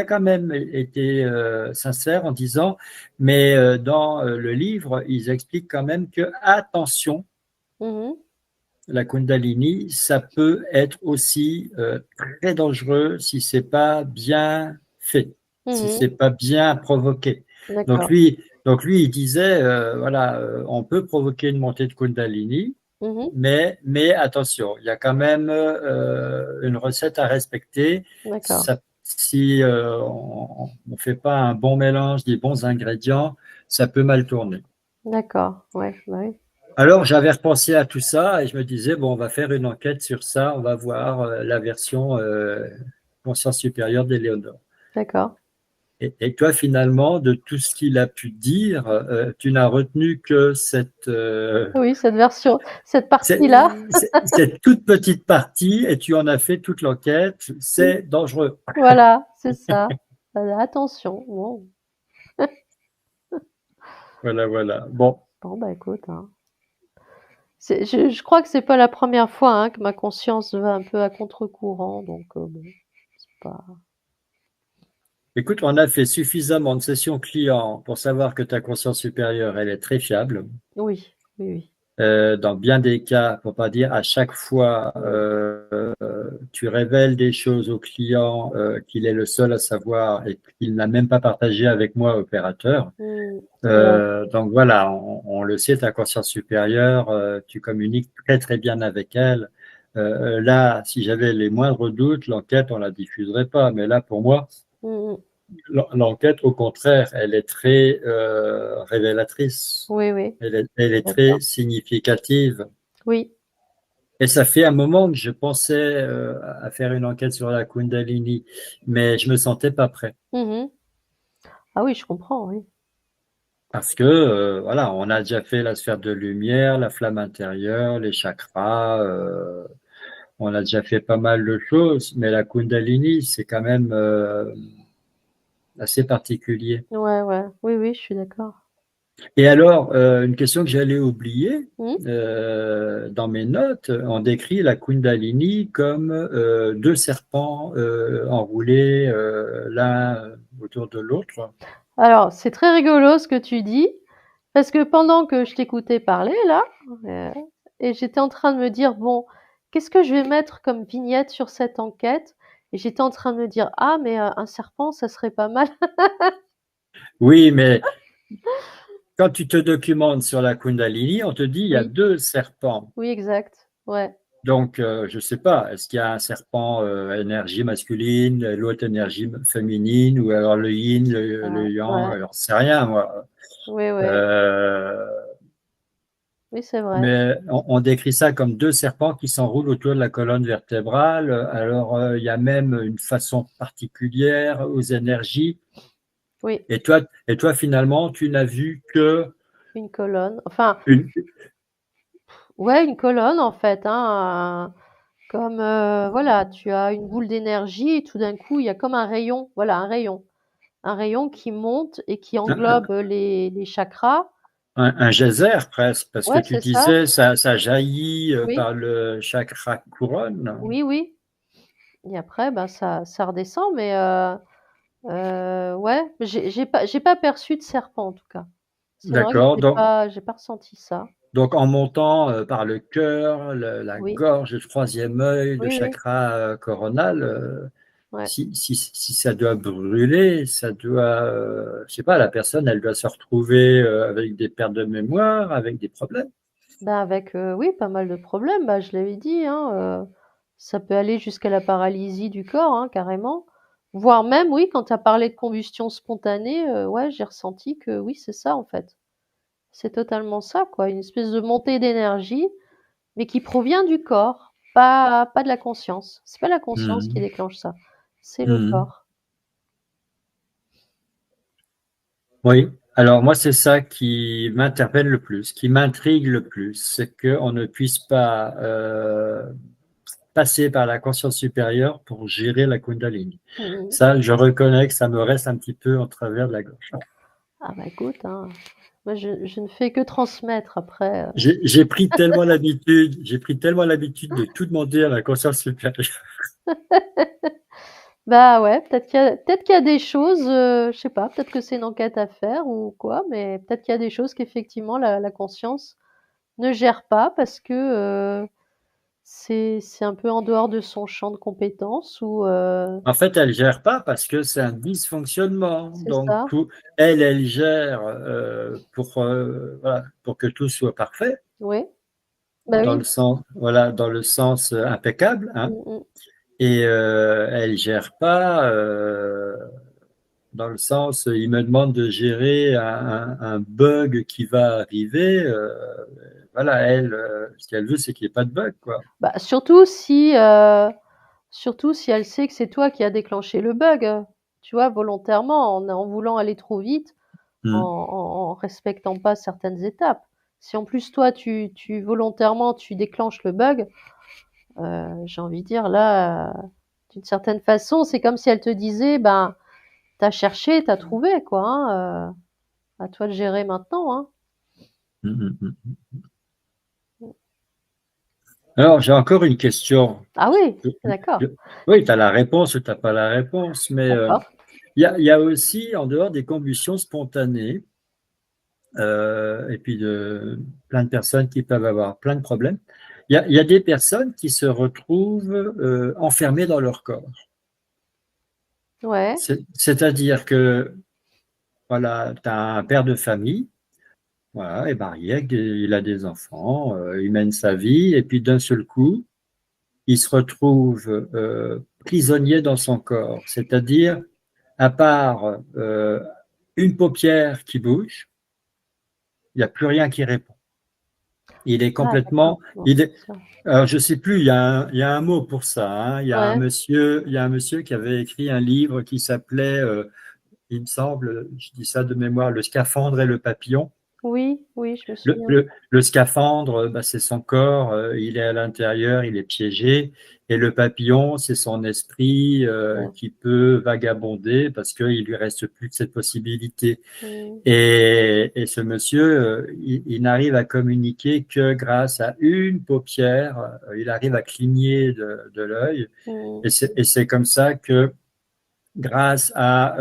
quand même été sincère en disant, mais dans le livre, ils expliquent quand même que attention, Mhm. la Kundalini, ça peut être aussi très dangereux si c'est pas bien fait, si Mhm. c'est pas bien provoqué. Donc D'accord. lui, donc lui, il disait, voilà, on peut provoquer une montée de Kundalini, Mhm. mais attention, il y a quand même une recette à respecter. D'accord. Si on ne fait pas un bon mélange des bons ingrédients, ça peut mal tourner. D'accord. Ouais, bah oui. Alors j'avais repensé à tout ça et je me disais, bon, on va faire une enquête sur ça, on va voir la version conscience supérieure d'Éléonore. D'accord. Et toi, finalement, de tout ce qu'il a pu dire, tu n'as retenu que Oui, cette version, cette cette, partie-là. cette toute petite partie et tu en as fait toute l'enquête. C'est dangereux. Voilà, c'est ça. Attention. Bon, Voilà, voilà. Bon, bon bah écoute, hein. Je crois que c'est pas la première fois hein, que ma conscience va un peu à contre-courant, donc bon, c'est pas. écoute, on a fait suffisamment de sessions clients pour savoir que ta conscience supérieure, elle est très fiable. Oui, oui, oui. Dans bien des cas, pour pas dire à chaque fois, Mm, tu révèles des choses au client qu'il est le seul à savoir et qu'il n'a même pas partagé avec moi, opérateur. mm, ouais. Donc voilà, on le sait, ta conscience supérieure, tu communiques très très bien avec elle. Là, si j'avais les moindres doutes, l'enquête, on la diffuserait pas. Mais là, pour moi, Mm, mm. l'enquête, au contraire, elle est très révélatrice. Oui, oui, Elle est d'accord. très significative. Oui. Et ça fait un moment que je pensais à faire une enquête sur la Kundalini, mais je me sentais pas prêt. Mhm. Ah oui, je comprends, oui. Parce que, voilà, on a déjà fait la sphère de lumière, la flamme intérieure, les chakras, on a déjà fait pas mal de choses, mais la Kundalini, c'est quand même assez particulier. Ouais, ouais. Oui, oui, je suis d'accord. Et alors, une question que j'allais oublier, Mm. dans mes notes, on décrit la Kundalini comme deux serpents enroulés l'un autour de l'autre. Alors, c'est très rigolo ce que tu dis, parce que pendant que je t'écoutais parler là, euh, et j'étais en train de me dire, bon, qu'est-ce que je vais mettre comme vignette sur cette enquête? Et j'étais en train de me dire, ah, mais un serpent, ça serait pas mal. Oui, mais quand tu te documentes sur la Kundalini, on te dit il y a Oui, deux serpents. oui, exact. Ouais, Donc, je sais pas, est-ce qu'il y a un serpent énergie masculine, l'autre énergie féminine, ou alors le yin, le yang, ouais, alors c'est rien, moi. oui, oui, Euh, oui, c'est vrai. mais on décrit ça comme deux serpents qui s'enroulent autour de la colonne vertébrale. Alors, il y a même une façon particulière aux énergies. Oui, Et toi, finalement, tu n'as vu que une colonne. Enfin, une. ouais, une colonne en fait, hein, comme voilà, tu as une boule d'énergie et tout d'un coup, il y a comme un rayon, voilà, un rayon qui monte et qui englobe les chakras. Un geyser presque, parce que Ouais, tu c'est ça. disais ça jaillit Oui, par le chakra couronne. oui, oui. Et après, ben ça redescend, mais ouais, j'ai pas perçu de serpent en tout cas. C'est vrai que D'accord. j'ai pas ressenti ça. Donc en montant par le cœur, la Oui, gorge, le troisième œil, le oui, oui, chakra coronal, ouais. si ça doit brûler, ça doit, je sais pas, la personne, elle doit se retrouver avec des pertes de mémoire, avec des problèmes. Ben avec oui, pas mal de problèmes. Bah, je l'avais dit, hein, ça peut aller jusqu'à la paralysie du corps, hein, carrément. Voire même, oui, quand tu as parlé de combustion spontanée, ouais, j'ai ressenti que oui, c'est ça en fait. C'est totalement ça, quoi. Une espèce de montée d'énergie, mais qui provient du corps, pas de la conscience. C'est pas la conscience qui Mhm. déclenche ça, c'est le Mhm. corps. Oui. Alors moi, c'est ça qui m'interpelle le plus, qui m'intrigue le plus, c'est qu'on ne puisse pas passer par la conscience supérieure pour gérer la Kundalini. Mmh. Ça, je reconnais que ça me reste un petit peu en travers de la gorge. Ah bah écoute, hein, moi je ne fais que transmettre après. J'ai pris tellement l'habitude de tout demander à la conscience supérieure. Bah ouais, peut-être qu'il y a des choses, je sais pas, peut-être que c'est une enquête à faire ou quoi, mais peut-être qu'il y a des choses qu'effectivement la conscience ne gère pas parce que c'est un peu en dehors de son champ de compétences ou En fait, elle gère pas parce que c'est un dysfonctionnement. c'est Donc, ça. elle gère voilà, pour que tout soit parfait, Oui, bah dans oui. le sens, voilà, dans le sens impeccable, hein. Mmh mh. Et elle gère pas dans le sens, il me demande de gérer un bug qui va arriver. Voilà, elle, ce qu'elle veut, c'est qu'il n'y ait pas de bug, quoi. Bah, surtout si elle sait que c'est toi qui as déclenché le bug, tu vois? Volontairement, en voulant aller trop vite, Hmm. en respectant pas certaines étapes. Si en plus toi tu volontairement tu déclenches le bug, j'ai envie de dire là, d'une certaine façon, c'est comme si elle te disait: «Ben, tu as cherché, tu as trouvé quoi, hein, à toi de gérer maintenant, hein». Hmm, hmm, hmm. Alors, j'ai encore une question. Ah oui, d'accord, Oui, tu as la réponse ou tu n'as pas la réponse, mais d'accord. il y a aussi, en dehors des combustions spontanées, et puis plein de personnes qui peuvent avoir plein de problèmes, il y a des personnes qui se retrouvent enfermées dans leur corps. Ouais, C'est-à-dire que, voilà, tu as un père de famille, voilà, est marié, il a des enfants, il mène sa vie, et puis d'un seul coup, il se retrouve prisonnier dans son corps. C'est-à-dire, à part une paupière qui bouge, il n'y a plus rien qui répond. Il est ah d'accord, complètement, bon, il est, ça alors je sais plus, il y a un mot pour ça, hein. ouais, Il y a un monsieur qui avait écrit un livre qui s'appelait, il me semble, je dis ça de mémoire, Le scaphandre et le papillon. oui, oui, je me souviens. Le scaphandre, bah, c'est son corps, il est à l'intérieur, il est piégé. Et le papillon, c'est son esprit Ouais. qui peut vagabonder parce qu'il lui reste plus que cette possibilité. Mmh. Et ce monsieur, il n'arrive à communiquer que grâce à une paupière. Il arrive à cligner de l'œil. Mmh. Et c'est comme ça que, grâce à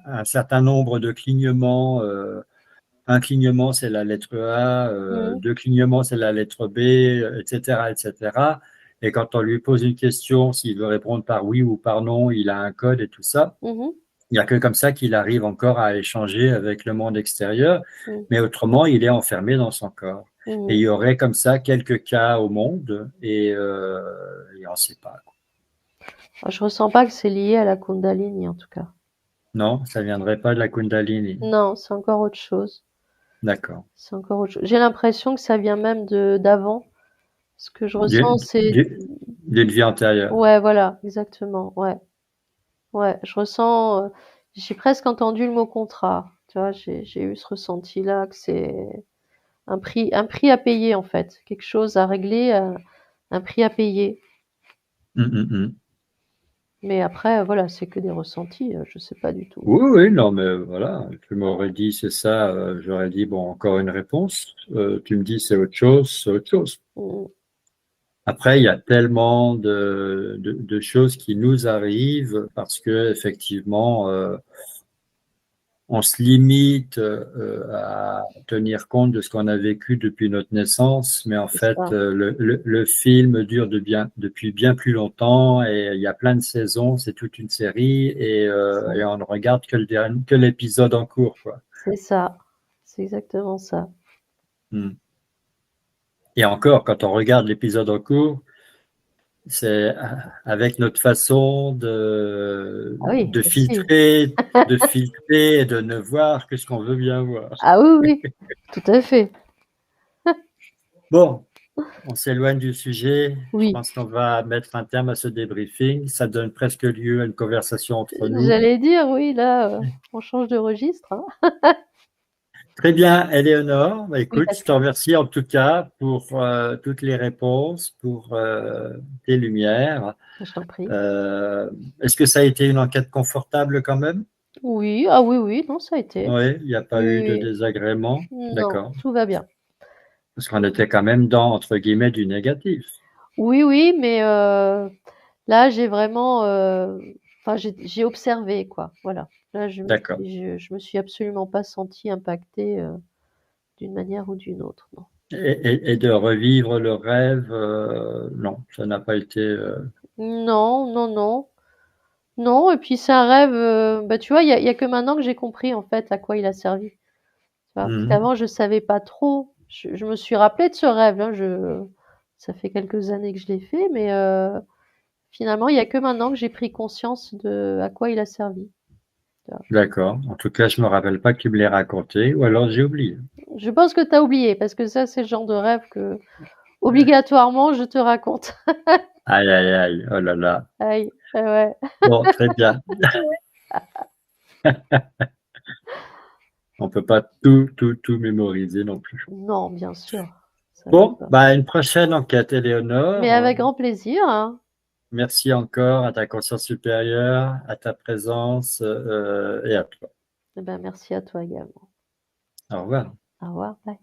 un certain nombre de clignements, un clignement, c'est la lettre A, Mmh. deux clignements, c'est la lettre B, etc., etc. Et quand on lui pose une question, s'il veut répondre par oui ou par non, il a un code et tout ça. Mmh mh. Il n'y a que comme ça qu'il arrive encore à échanger avec le monde extérieur, Mmh. mais autrement, il est enfermé dans son corps. Et il Mmh. y aurait comme ça quelques cas au monde, et on ne sait pas. Ah, je ressens pas que c'est lié à la Kundalini en tout cas. Non, ça ne viendrait pas de la Kundalini. Non, c'est encore autre chose. D'accord. C'est encore autre chose. J'ai l'impression que ça vient même de d'avant. Ce que je ressens, c'est D'une vie antérieure. ouais, voilà, exactement. Ouais, ouais. Je ressens. J'ai presque entendu le mot contrat. Tu vois, j'ai eu ce ressenti-là que c'est un prix à payer en fait, quelque chose à régler, un prix à payer. Hum, hum, hum. Mais après, voilà, c'est que des ressentis. Je sais pas du tout. Oui, oui, non, mais voilà, tu m'aurais dit c'est ça, j'aurais dit bon, encore une réponse. Tu me dis c'est autre chose, c'est autre chose. Mmh. Après, il y a tellement de choses qui nous arrivent parce que effectivement, on se limite à tenir compte de ce qu'on a vécu depuis notre naissance, mais en C'est fait, ça. le film dure depuis bien plus longtemps et il y a plein de saisons, c'est toute une série et on ne regarde que l'épisode en cours, quoi. C'est ça. C'est exactement ça. Hmm. Et encore, quand on regarde l'épisode en cours, c'est avec notre façon Ah oui, aussi. de filtrer et de ne voir que ce qu'on veut bien voir. Ah oui, oui, tout à fait. Bon, on s'éloigne du sujet. Je Oui. pense qu'on va mettre un terme à ce débriefing. Ça donne presque lieu à une conversation entre nous. J'allais dire, oui, là, on change de registre, hein. Très bien, Éléonore. Bah, Oui, écoute, je te Pascal, remercie en tout cas pour toutes les réponses, pour tes lumières. je t'en prie. Euh, Est-ce que ça a été une enquête confortable quand même? Oui, ah oui, oui, non, ça a été. Oui, il n'y a pas eu de Oui, désagrément. oui. Non, D'accord. tout va bien. Parce qu'on était quand même dans, entre guillemets, du négatif. Oui, oui, mais Là, j'ai vraiment, enfin, j'ai observé, quoi. Voilà. Là, D'accord. je me suis absolument pas sentie impactée d'une manière ou d'une autre. Non. Et de revivre le rêve, non, ça n'a pas été. Non, non, non. Non, et puis c'est un rêve, bah, tu vois, il y a que maintenant que j'ai compris, en fait, à quoi il a servi. Tu vois, parce Mhm. qu'avant, je savais pas trop. Je me suis rappelée de ce rêve, hein, ça fait quelques années que je l'ai fait, mais finalement, il y a que maintenant que j'ai pris conscience de à quoi il a servi. Tu vois. D'accord. En tout cas, je me rappelle pas que tu me l'aies raconté, ou alors j'ai oublié. Je pense que tu as oublié, parce que ça, c'est le genre de rêve que, obligatoirement, je te raconte. Aïe, aïe, aïe. Oh là là. Aïe, ouais. Bon, très bien. On peut pas tout mémoriser non plus. Non, bien sûr, ça je peux Bon, pas. bah, une prochaine enquête, Mais Éléonore. avec grand plaisir, hein. Merci encore à ta conscience supérieure, à ta présence et à toi. Eh ben, merci à toi également. Au revoir. Au revoir, bye.